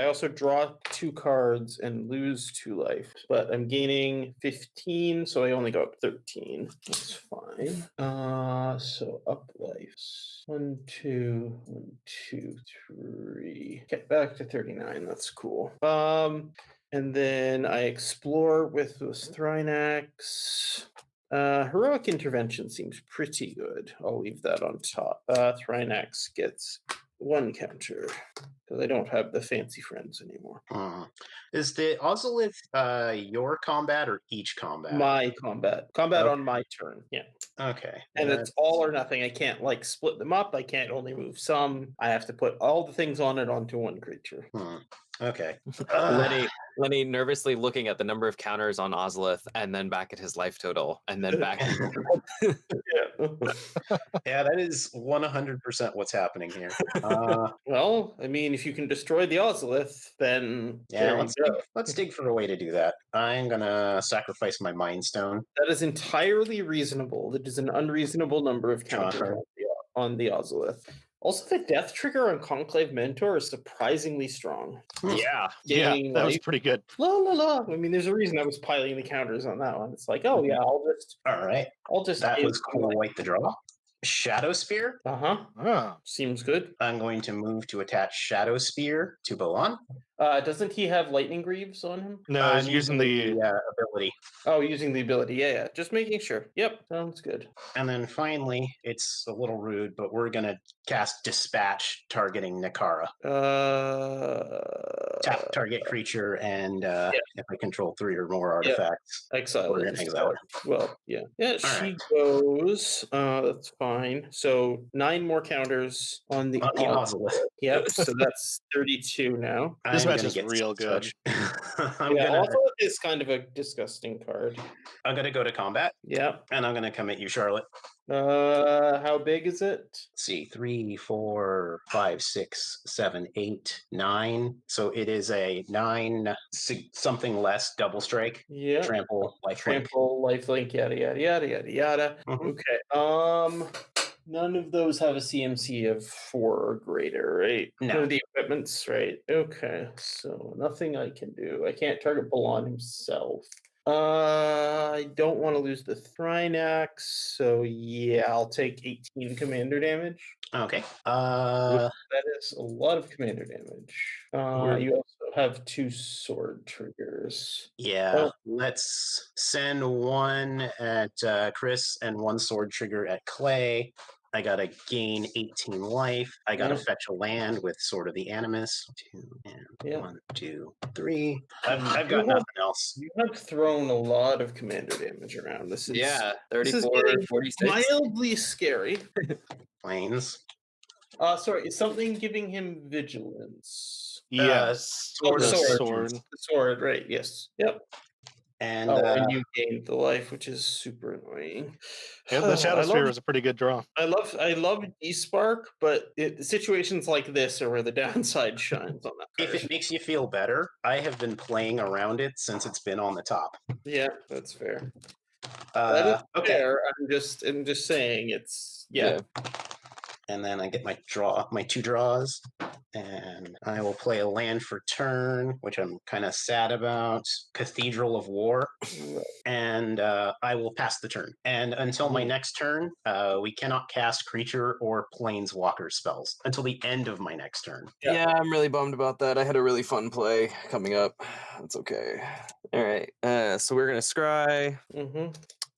also draw 2 cards and lose 2 life, but I'm gaining 15, so I only go up 13. That's fine. So up life. 1, 2, 1, 2, 3. Get back to 39. That's cool. And then I explore with this Thrinax. Heroic Intervention seems pretty good. I'll leave that on top. Thrinax gets 1 counter because I don't have the fancy friends anymore. Is the Ozolith your combat or each combat? My combat. Combat Okay. on my turn. Yeah. Okay. And it's all or nothing. I can't split them up. I can't only move some. I have to put all the things on it onto 1 creature. Okay. Lenny nervously looking at the number of counters on Ozolith and then back at his life total and then back. Yeah, that is 100% what's happening here. Well, I mean, if you can destroy the Ozolith, then Yeah, let's dig for a way to do that. I'm gonna sacrifice my Mind Stone. That is entirely reasonable. That is an unreasonable number of counters on the Ozolith. Also, the death trigger on Conclave Mentor is surprisingly strong. Yeah. Yeah, that was pretty good. La la la. I mean, there's a reason I was piling the counters on that one. It's like, oh yeah, All right. I'll just. That was cool. Wipe the draw. Shadow Spear. Seems good. I'm going to move to attach Shadow Spear to Balan. Doesn't he have lightning greaves on him? No, I'm using the ability. Oh, using the ability. Yeah. Just making sure. Yep, sounds good. And then finally, it's a little rude, but we're gonna cast Dispatch, targeting Nikara. Tap target creature, and if I control 3 or more artifacts, exile. We're gonna exile her. Well, yeah. She goes. That's fine. So 9 more counters on the Ozolith. Yep. So that's 32 now. This match is real good. Ozolith is kind of a disgusting card. I'm gonna go to combat. Yeah. And I'm gonna come at you, Charlotte. How big is it? Let's see, 3, 4, 5, 6, 7, 8, 9. So it is a 9 something less double strike. Yeah. Trample, lifelink, yada yada yada yada yada. Okay. None of those have a CMC of 4 or greater, right? No. None of the equipments, right? Okay. So nothing I can do. I can't target Balan himself. I don't want to lose the Thrynax, so yeah, I'll take 18 commander damage. Okay. That is a lot of commander damage. You also have 2 sword triggers. Yeah, let's send 1 at Chris and 1 sword trigger at Clay. I gotta gain 18 life. I gotta fetch a land with Sword of the Animus. 2 and 1, 2, 3. I've got nothing else. You have thrown a lot of commander damage around. This is 34, 46. Mildly scary. Planes. Sorry, is something giving him vigilance? Yes. Sword. The sword, right? Yes. Yep. And, and you gained the life, which is super annoying. Yeah, the Shadow Sphere is a pretty good draw. I love E-Spark, but situations like this are where the downside shines on that card. If it makes you feel better, I have been playing around it since it's been on the top. Yeah, that's fair. That is fair. I'm just saying it's And then I get my 2 draws, and I will play a land for turn, which I'm kind of sad about. Cathedral of War, and I will pass the turn. And until my next turn, we cannot cast creature or planeswalker spells until the end of my next turn. Yeah, I'm really bummed about that. I had a really fun play coming up. That's okay. All right, so we're gonna scry.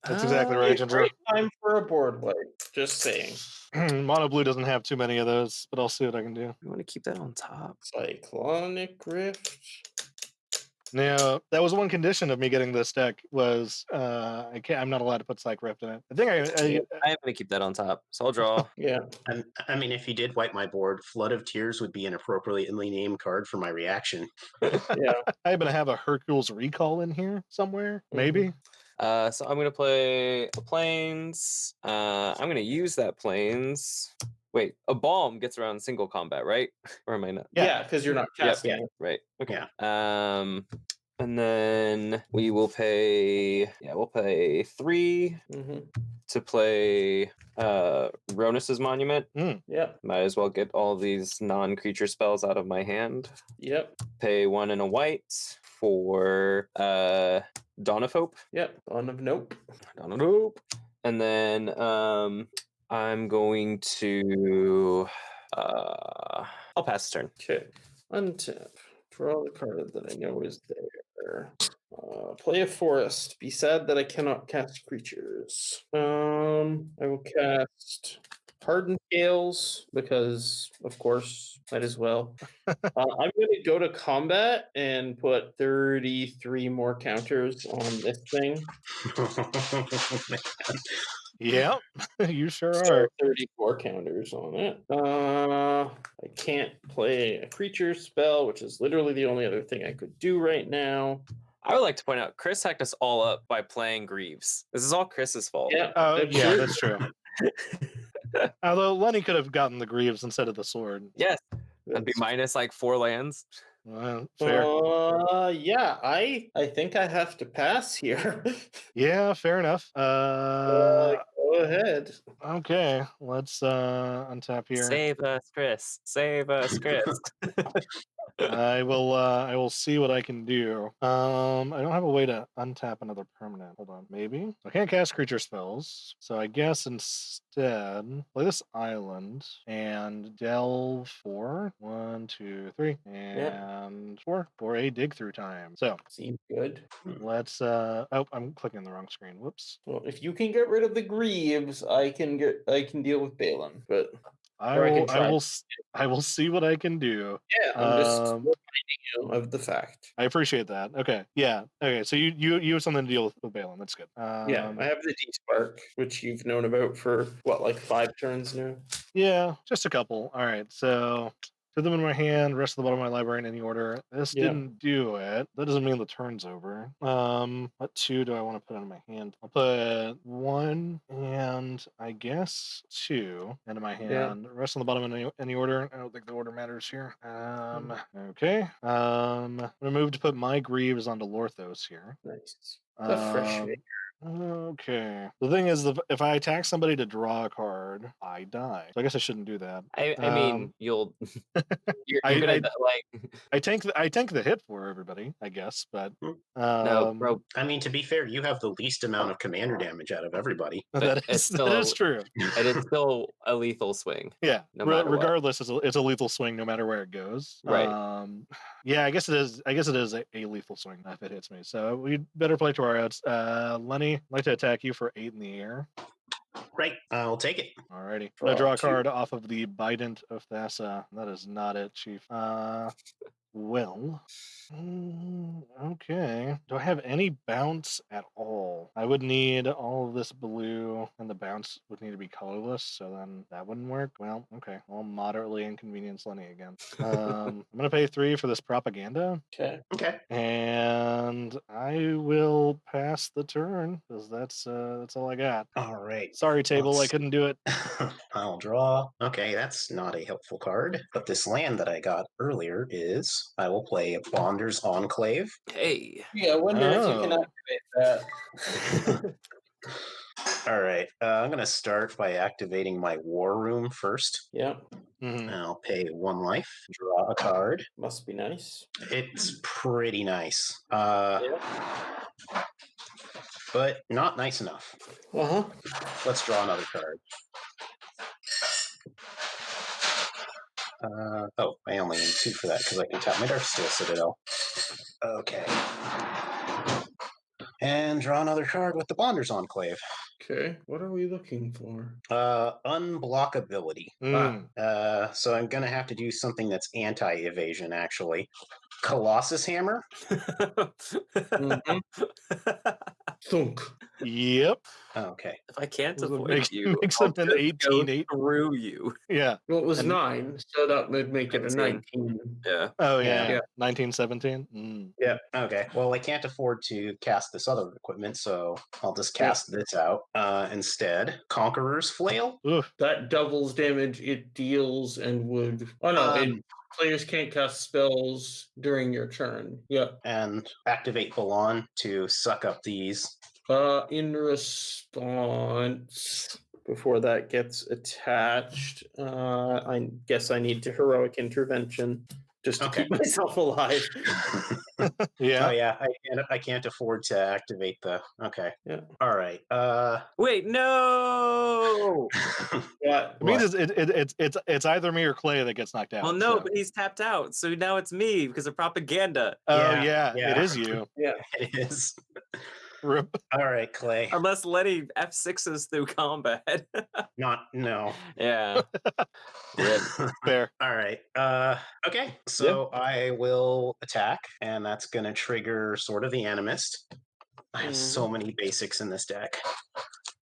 That's exactly right, Ginger. Great time for a board wipe. Just saying. Mono blue doesn't have too many of those, but I'll see what I can do. You want to keep that on top. Cyclonic Rift. Now, that was one condition of me getting this deck was I'm not allowed to put Psych Rift in it. I think I'm going to keep that on top, so I'll draw. And I mean, if you did wipe my board, Flood of Tears would be an appropriately named card for my reaction. I happen to have a Hercule's Recall in here somewhere, maybe. So I'm going to play a Plains. I'm going to use that Plains. Wait, a Balm gets around single combat, right? Or am I not? Yeah, because you're not casting it. Right. Okay. And then we will pay. Yeah, we'll pay 3 to play Ronus's Monument. Might as well get all these non-creature spells out of my hand. Pay 1 and a white for Dawn of Hope. Dawn of Nope. Dawn of Nope. And then I'm going to I'll pass the turn. Okay. Untap. Draw the card that I know is there. Play a forest. Be sad that I cannot cast creatures. I will cast Hardened Scales because, of course, might as well. I'm going to go to combat and put 33 more counters on this thing. Yeah, you sure are. 34 counters on it. I can't play a creature spell, which is literally the only other thing I could do right now. I would like to point out, Chris hacked us all up by playing Greaves. This is all Chris's fault. That's true. Although Lenny could have gotten the Greaves instead of the sword. Yes. That'd be minus like 4 lands. Fair. I think I have to pass here. Yeah, fair enough. Go ahead. Okay, let's untap here. Save us, Chris. Save us, Chris. I will see what I can do. I don't have a way to untap another permanent. Hold on, maybe I can't cast creature spells, so I guess instead play this island and delve 4, 1, 2, 3, and 4 for a dig through time. So seems good. Let's oh, I'm clicking the wrong screen. Whoops. Well, if you can get rid of the Greaves, I can deal with Balan, but I will see what I can do. Yeah, I'm just reminding you of the fact. I appreciate that. Okay. Yeah. Okay. So you have something to deal with Balan. That's good. Yeah, I have the D-Spark, which you've known about for what, like 5 turns now? Yeah, just a couple. All right. So put them in my hand, rest of the bottom of my library in any order. This didn't do it. That doesn't mean the turn's over. What 2 do I want to put in my hand? I'll put 1 and I guess 2 into my hand. Rest on the bottom in any order. I don't think the order matters here. Okay. I'm gonna move to put my Greaves onto Lorthos here. Nice. A fresh figure. Okay. The thing is, if I attack somebody to draw a card, I die. So I guess I shouldn't do that. I mean, you're gonna like. I tank the hit for everybody, I guess, but no, bro. I mean, to be fair, you have the least amount of commander damage out of everybody. That is true. And it's still a lethal swing. Yeah. No matter regardless, it's a lethal swing no matter where it goes. Right. Yeah, I guess it is. I guess it is a lethal swing if it hits me. So we better play to our outs. Lenny, I'd like to attack you for 8 in the air. Right, I'll take it. Alrighty. I'm gonna draw a card off of the Bident of Thassa. That is not it, Chief. Well, okay. Do I have any bounce at all? I would need all of this blue, and the bounce would need to be colorless, so then that wouldn't work. Well, okay. I'll moderately inconvenience Lenny again. I'm gonna pay 3 for this propaganda. Okay. And I will pass the turn, because that's all I got. All right. Sorry, table, I couldn't do it. I'll draw. Okay, that's not a helpful card. But this land that I got earlier is, I will play Bonder's Enclave. Hey. Yeah, I wonder if you can activate that. All right. I'm going to start by activating my War Room first. Yeah. Mm-hmm. I'll pay 1 life, draw a card. Must be nice. It's pretty nice. But not nice enough. Let's draw another card. I only need 2 for that because I can tap my Darksteel Citadel. Okay. And draw another card with the Bonder's Enclave. Okay, what are we looking for? Unblockability. So I'm going to have to do something that's anti-evasion, actually. Colossus Hammer? Thunk. Yep. Okay. If I can't avoid you, make I'll something just 18 go through you. Yeah. Well, it was 9, so that would make it a 19. Yeah. Oh, yeah. 19, 17? Yeah. Okay. Well, I can't afford to cast this other equipment, so I'll just cast this out instead. Conqueror's Flail? Oof. That doubles damage it deals and would... Oh, no, players can't cast spells during your turn. Yeah. And activate Balan to suck up these. In response, before that gets attached, I guess I need to heroic intervention just to keep myself alive. Yeah. Oh yeah, I can't afford to activate the. Okay. Yeah. All right. Wait, no. It means it's either me or Clay that gets knocked out. Well, no, but he's tapped out, so now it's me because of propaganda. Oh yeah, it is you. Yeah, it is. Rip. All right, Clay. Unless Lenny F6s through combat. No. Yeah. Rip. Fair. All right. Okay. So I will attack, and that's going to trigger Sword of the Animist. I have so many basics in this deck.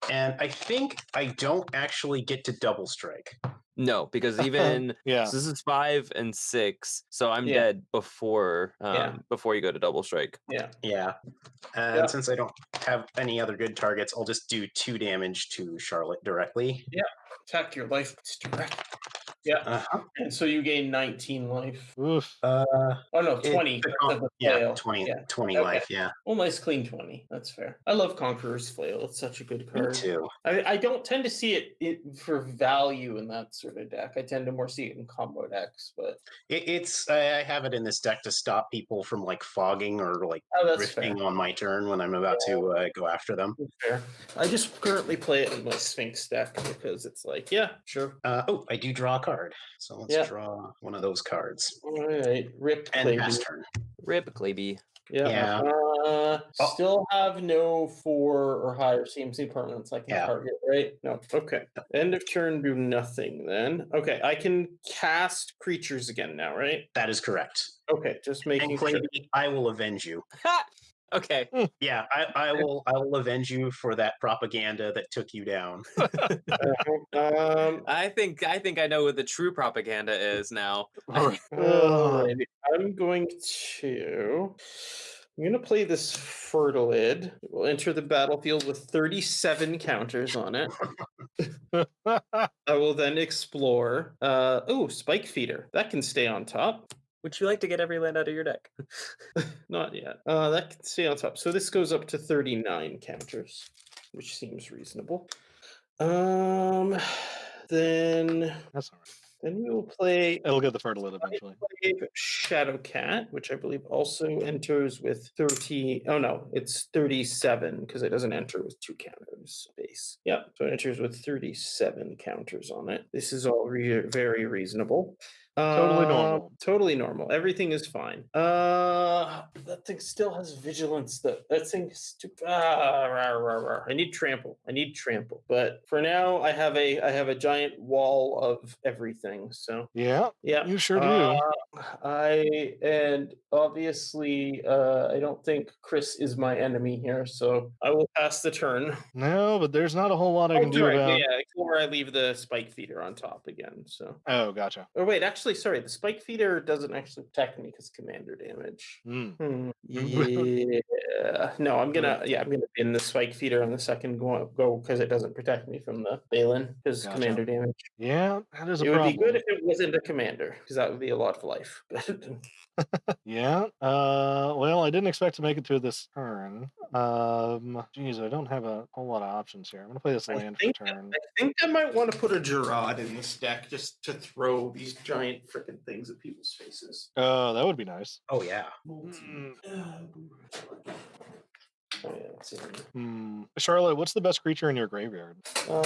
And I think I don't actually get to double strike. No, because even so this is 5 and 6, so I'm dead before before you go to double strike. Yeah. And since I don't have any other good targets, I'll just do 2 damage to Charlotte directly. Yeah. Attack your life direct. Yeah. Uh-huh. And so you gain 19 life. Oof. Oh no, 20. Yeah, 20 life. Yeah. Well, nice clean 20. That's fair. I love Conqueror's Flail. It's such a good card. Me too. I don't tend to see it for value in that sort of deck. I tend to more see it in combo decks, but I have it in this deck to stop people from like fogging or like drifting on my turn when I'm about to go after them. That's fair. I just currently play it in my Sphinx deck because it's like, yeah, sure. I do draw a card, so let's draw one of those cards. All right, rip and pass turn. Rip Claby. Yeah. Still have no 4 or higher CMC permanents I can target, right? No. Okay. End of turn, do nothing then. Okay, I can cast creatures again now, right? That is correct. Okay, just making sure. I will avenge you. Okay. Yeah, I will avenge you for that propaganda that took you down. I think I know what the true propaganda is now. Alrighty. I'm going to play this Fertilid. It will enter the battlefield with 37 counters on it. I will then explore. Spike Feeder. That can stay on top. Would you like to get every land out of your deck? Not yet. That can stay on top. So this goes up to 39 counters, which seems reasonable. Then That's all right. Then we will play. It'll get the Fertilid eventually. Shadow Cat, which I believe also enters with 30. Oh no, it's 37 because it doesn't enter with 2 counters base. Yep, so it enters with 37 counters on it. This is all very reasonable. Totally normal. Totally normal. Everything is fine. That thing still has vigilance. That thing is I need trample. But for now, I have a giant wall of everything. So yeah, you sure do. Obviously, I don't think Chris is my enemy here, so I will pass the turn. No, but there's not a whole lot I can do about. Yeah, or I leave the Spike Feeder on top again. So. Oh, gotcha. Oh wait, actually, sorry. The Spike Feeder doesn't actually protect me because commander damage. Yeah. No, I'm gonna bin the Spike Feeder on the second go because it doesn't protect me from the Balan because commander damage. Yeah, that is a problem. It would be good if it wasn't a commander because that would be a lot of life. Yeah. Well, I didn't expect to make it to this turn. Geez, I don't have a whole lot of options here. I'm gonna play this land for turn. I think I might want to put a Gerard in this deck just to throw these giant freaking things at people's faces. Oh, that would be nice. Oh yeah. Charlotte, what's the best creature in your graveyard?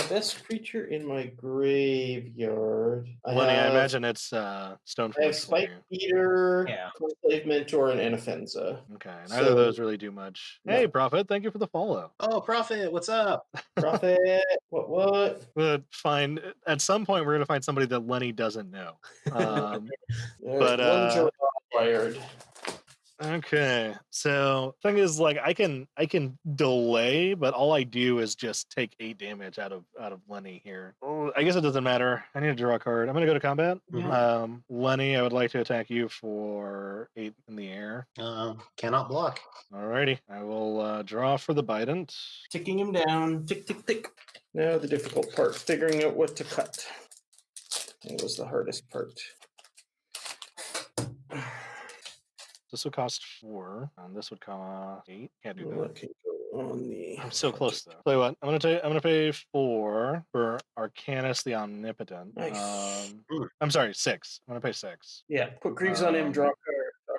Best creature in my graveyard. Lenny, I imagine it's Stoneforge. I have Spike Feeder, Conclave Mentor, and Anafenza. Okay, neither of those really do much. No. Hey, Prophet, thank you for the follow. Oh, Prophet, what's up? Prophet, what? But fine. At some point, we're gonna find somebody that Lenny doesn't know. But wired. Okay, so thing is, like, I can delay, but all I do is just take 8 damage out of Lenny here. Oh, I guess it doesn't matter. I need to draw a card. I'm gonna go to combat. Lenny, I would like to attack you for 8 in the air. Cannot block. Alrighty, I will draw for the Bident. Ticking him down. Tick, tick, tick. Now the difficult part, figuring out what to cut. It was the hardest part. This would cost 4, and this would cost 8. Can't do that. I'm so close though. Play what? I'm gonna pay 4 for Arcanus the Omnipotent. Nice. I'm sorry, 6. I'm gonna pay 6. Yeah, put Greaves on him, draw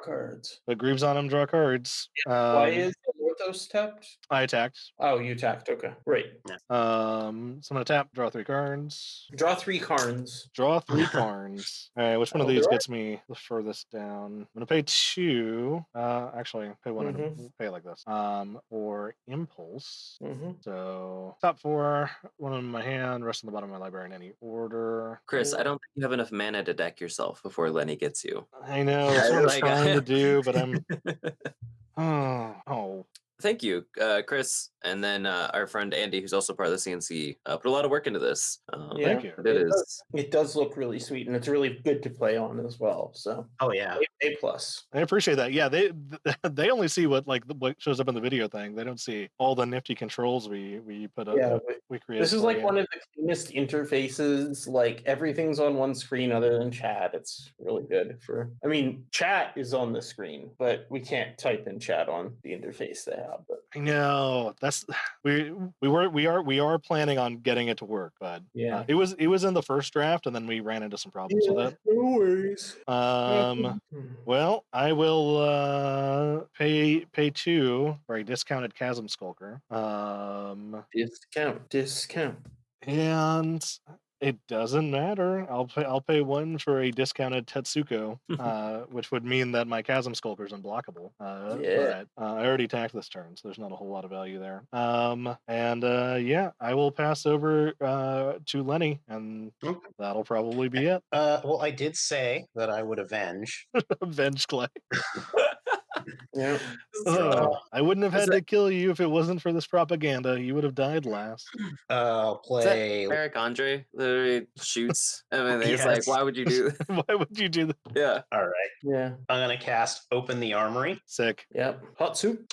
cards. Put Greaves on him, draw cards. Yeah. Why is Lorthos tapped? I attacked. Oh, you attacked. Okay, great. So I'm gonna tap, draw 3 cards. Draw 3 cards. Draw 3 cards. All right, which one of these gets me the furthest down? I'm gonna pay 2. Actually, pay 1 and pay it like this. Or Impulse. So top 4, 1 in my hand, rest on the bottom of my library in any order. Chris, I don't think you have enough mana to deck yourself before Lenny gets you. I know, that's what I'm trying to do, but I'm thank you, Chris, and then our friend Andy, who's also part of the CNC, put a lot of work into this. Thank you. It does look really sweet, and it's really good to play on as well. So, A plus. I appreciate that. Yeah, they only see what shows up in the video thing. They don't see all the nifty controls we put up. Yeah, we create. This is like one of the cleanest interfaces. Like everything's on one screen other than chat. It's really good I mean, chat is on the screen, but we can't type in chat on the interface they have. But I know that's we are planning on getting it to work, but yeah, it was in the first draft, and then we ran into some problems with it. No worries. Well, I will pay 2 for a discounted Chasm Skulker. Discount. And it doesn't matter. I'll pay 1 for a discounted Tetsuko, which would mean that my Chasm Skulker is unblockable. But I already tacked this turn, so there's not a whole lot of value there. I will pass over to Lenny, and that'll probably be it. Well, I did say that I would avenge. Avenge Clay. Yeah. I wouldn't have had to kill you if it wasn't for this propaganda. You would have died last. Play Eric Andre literally shoots. I mean, he's like, "Why would you do that? Why would you do that?" Yeah. All right. Yeah. I'm gonna cast Open the Armory. Sick. Yep. Hot soup.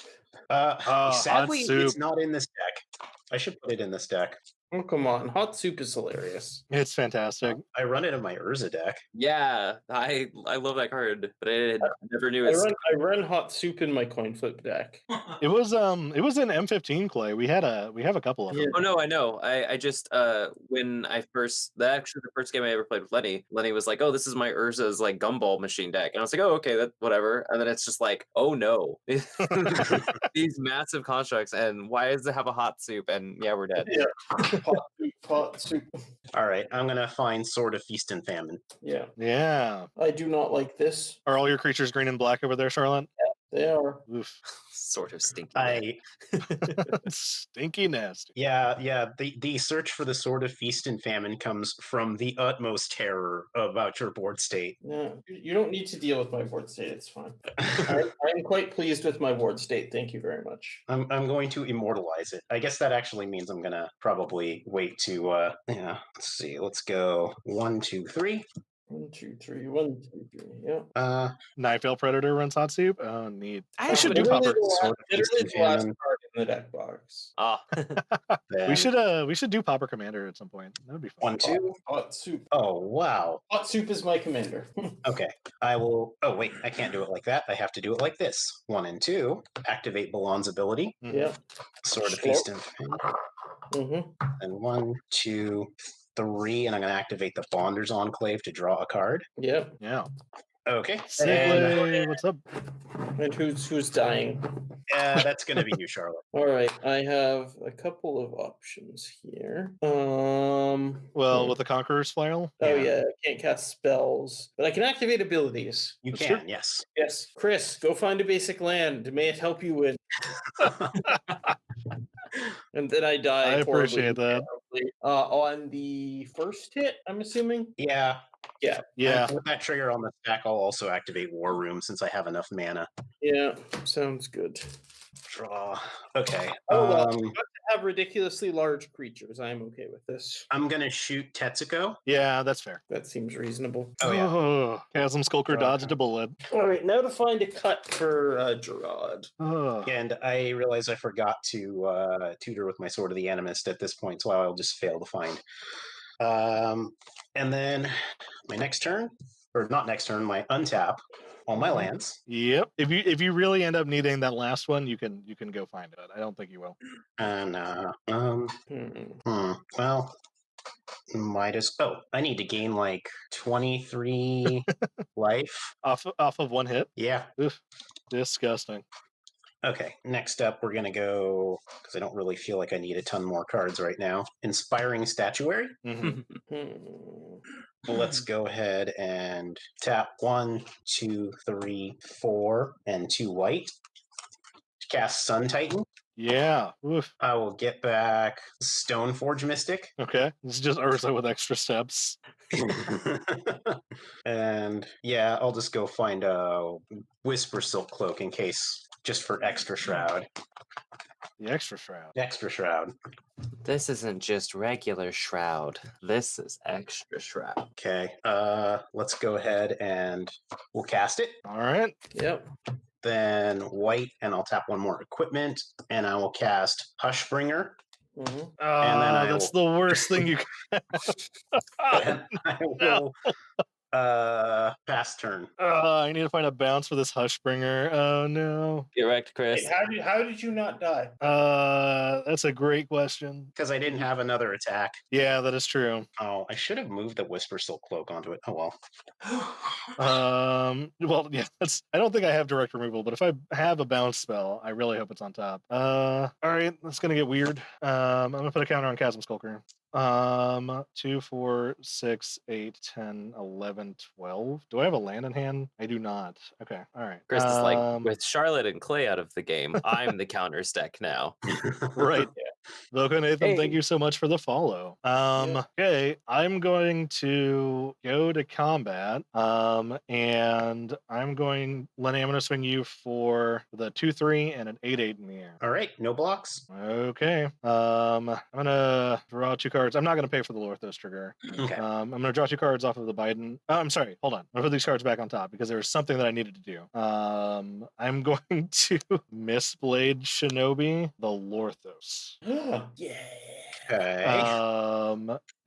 Sadly, hot soup. it's not in this deck. I should put it in this deck. Oh, come on. Hot soup is hilarious. It's fantastic. I run it in my Urza deck. Yeah, I love that card, but I never knew I run hot soup in my coin flip deck. It was in M15 Clay. We have a couple of them. Oh no, I know. I just when I first the first game I ever played with Lenny was like, "Oh, this is my Urza's like gumball machine deck," and I was like, "Oh, okay, that whatever." And then it's just like, "Oh no, these massive constructs, and why does it have a hot soup?" And yeah, we're dead. Yeah. Hot soup. All right, I'm gonna find Sword of Feast and Famine. Yeah. Yeah. I do not like this. Are all your creatures green and black over there, Charlotte? Yeah, they are. Oof. Sort of stinky. Stinky nasty. Yeah. The search for the Sword of Feast and Famine comes from the utmost terror about your board state. Yeah, you don't need to deal with my board state. It's fine. I'm quite pleased with my board state. Thank you very much. I'm going to immortalize it. I guess that actually means I'm gonna probably wait to let's see. Let's go 1, 2, 3. 1, 2, 3. 1, 2, 3. Yeah. Nightveil Predator runs hot soup. Oh, neat. I should do Popper. Literally the last card in the deck box. We should do Popper Commander at some point. That would be fun. 1, 2. Hot soup. Oh wow. Hot soup is my commander. Okay. I will. Oh wait, I can't do it like that. I have to do it like this. 1 and 2. Activate Balan's ability. Yeah. Sword of Feast and Famine. Mm-hmm. And 1, 2, 3, and I'm going to activate the Bonder's Enclave to draw a card. Yep. Yeah. Okay. And what's up? And who's dying? That's going to be you, Charlotte. All right, I have a couple of options here. Well, with the Conqueror's Flail. Oh yeah, I can't cast spells, but I can activate abilities. You That's can, true. yes. Yes, Chris, go find a basic land. May it help you win. And then I die. I appreciate that. On the first hit, I'm assuming. Yeah. Yeah. And with that trigger on the stack, I'll also activate War Room since I have enough mana. Yeah, sounds good. Draw. Okay. Oh well, I'm about to have ridiculously large creatures. I'm okay with this. I'm gonna shoot Tetsuko. Yeah, that's fair. That seems reasonable. Oh yeah. Chasm Skulker dodged a bullet. All right, now to find a cut for Gerard. And I realize I forgot to tutor with my Sword of the Animist at this point, so I'll just fail to find. And then my next turn, or not next turn, my untap all my lands. Yep. If you really end up needing that last one, you can go find it. I don't think you will. And well, might as I need to gain like 23 life off of one hit. Yeah. Oof. Disgusting. Okay, next up we're gonna go, because I don't really feel like I need a ton more cards right now. Inspiring Statuary. Let's go ahead and tap 1, 2, 3, 4, and 2 white to cast Sun Titan. Yeah. Oof. I will get back Stoneforge Mystic. Okay. It's just Urza with extra steps. And yeah, I'll just go find a Whisper Silk Cloak in case just for extra shroud. The extra shroud. Extra shroud. This isn't just regular shroud. This is extra shroud. Okay. Let's go ahead and we'll cast it. All right. Yep. Then white, and I'll tap one more equipment, and I will cast Hushbringer. Mm-hmm. And then That's the worst thing you can. And I will pass turn. I need to find a bounce for this Hushbringer. Oh no. Get wrecked, Chris. Hey, how did you not die? That's a great question. Because I didn't have another attack. Yeah, that is true. Oh, I should have moved the Whisper Silk Cloak onto it. Oh well. Well, yeah, I don't think I have direct removal, but if I have a bounce spell, I really hope it's on top. All right, that's gonna get weird. I'm gonna put a counter on Chasm Skulker. 2, 4, 6, 8, 10, 11, 12. Do I have a land in hand? I do not. Okay, all right. Chris is like, with Charlotte and Clay out of the game, I'm the counter stack now. Right. Voko Nathan, thank Hey. you so much for the follow. Okay, I'm going to go to combat. And I'm going, Lenny, I'm going to swing you for the 2-3 and an 8-8 in the air. All right, no blocks. Okay. I'm going to draw 2 cards. I'm not going to pay for the Lorthos trigger. Okay. I'm going to draw 2 cards off of the Biden. I'm sorry, hold on. I'm going to put these cards back on top because there was something that I needed to do. I'm going to Mistblade Shinobi the Lorthos. Yeah. Okay.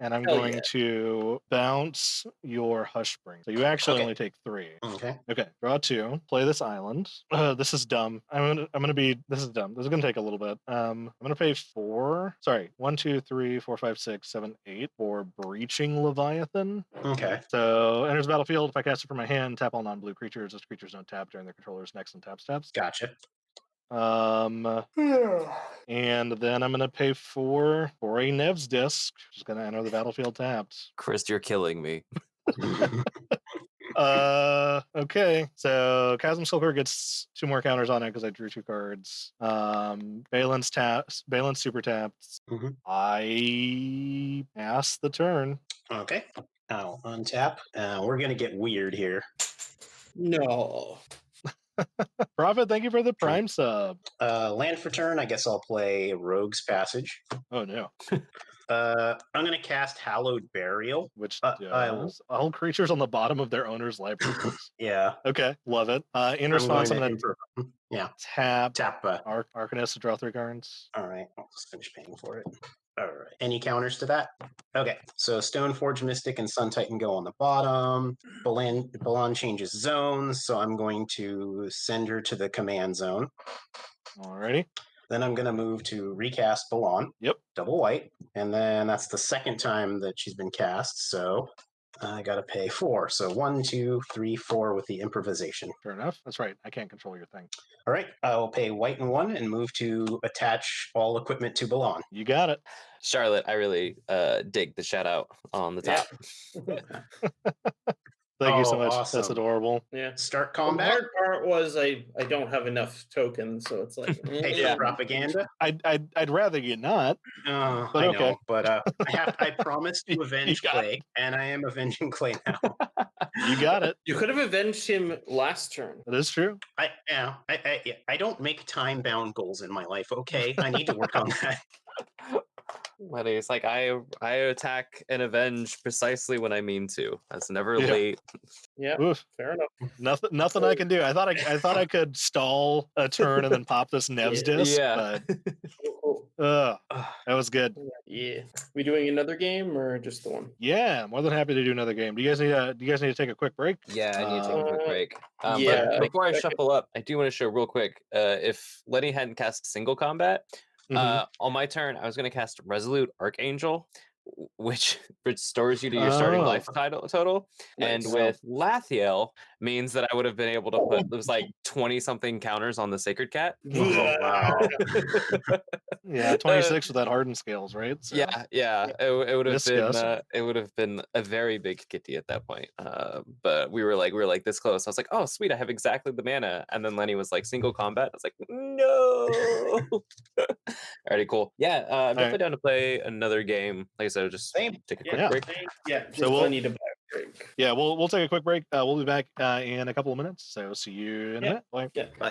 And I'm Hell going yeah. to bounce your Hushbringer. So you actually Okay. only take 3. Okay. Okay, draw 2. Play this island. This is dumb. This is dumb. This is gonna take a little bit. I'm gonna pay 4. Sorry, 1, 2, 3, 4, 5, 6, 7, 8 for Breaching Leviathan. Okay. So enters the battlefield. If I cast it from my hand, tap all non-blue creatures. Those creatures don't tap during their controller's next and tap steps. Gotcha. And then I'm gonna pay 4 for a Nev's disc. Just gonna enter the battlefield tapped. Chris, you're killing me. Okay. So Chasm Silver gets 2 more counters on it because I drew 2 cards. Balan's super tapped. Mhm. I pass the turn. Okay. I'll untap. We're gonna get weird here. No. Prophet, thank you for the Prime sub. Land for turn. I guess I'll play Rogue's Passage. Oh no. I'm gonna cast Hallowed Burial. Which I will- does all creatures on the bottom of their owner's library. Yeah. Okay, love it. In response, I'm gonna Yeah. tap Tap. Arcanist to draw 3 cards. All right. I'll just finish paying for it. All right. Any counters to that? Okay. So Stoneforge Mystic and Sun Titan go on the bottom. Balan changes zones, so I'm going to send her to the command zone. Alrighty. Then I'm going to move to recast Balan. Yep. Double white. And then that's the second time that she's been cast. So I got to pay 4. So 1, 2, 3, 4 with the improvisation. Fair enough. That's right. I can't control your thing. All right. I'll pay white and 1 and move to attach all equipment to Balan. You got it. Charlotte, I really dig the shout out on the top. Thank you so Oh, much. That's awesome. adorable. Yeah. Start The combat. hard part was I don't have enough tokens, so it's like Pay for Yeah. propaganda. I'd rather you not. But But I okay. know. But I promised to avenge got Clay, and I am avenging Clay now. You got it. You could have avenged him last turn. That is true. I don't make time bound goals in my life. Okay, I need to work on that. But it's like I attack and avenge precisely when I mean to. That's never Yeah. late. Yeah, Oof. fair enough. Nothing I can do. I thought I could stall a turn and then pop this Nev's disc. Yeah. Cool. But that was good. Yeah. We doing another game or just the one? Yeah, more than happy to do another game. Do you guys need to take a quick break? Yeah, I need to take a quick break. yeah. But before I shuffle up, I do want to show real quick. If Lenny hadn't cast single combat, Mhm. on my turn, I was going to cast Resolute Archangel, which restores you to your starting life total. And Nice. with Lathiel means that I would have been able to put, it was like 20 something counters on the Sacred Cat. Oh, wow. Yeah, 26 with that hardened scales, right? So, Yeah, it would have been Disgusting. it would have been a very big kitty at that point. But we were like this close. I was like, oh sweet, I have exactly the mana. And then Lenny was like single combat. I was like, no. Alrighty, cool. Yeah, I'm definitely down to play another game. Like I said, just Same. take a quick Yeah. break. Yeah, just So we'll- need a break. Yeah, we'll take a quick break. We'll be back in a couple of minutes. So see you in a minute. Bye. Yeah, bye.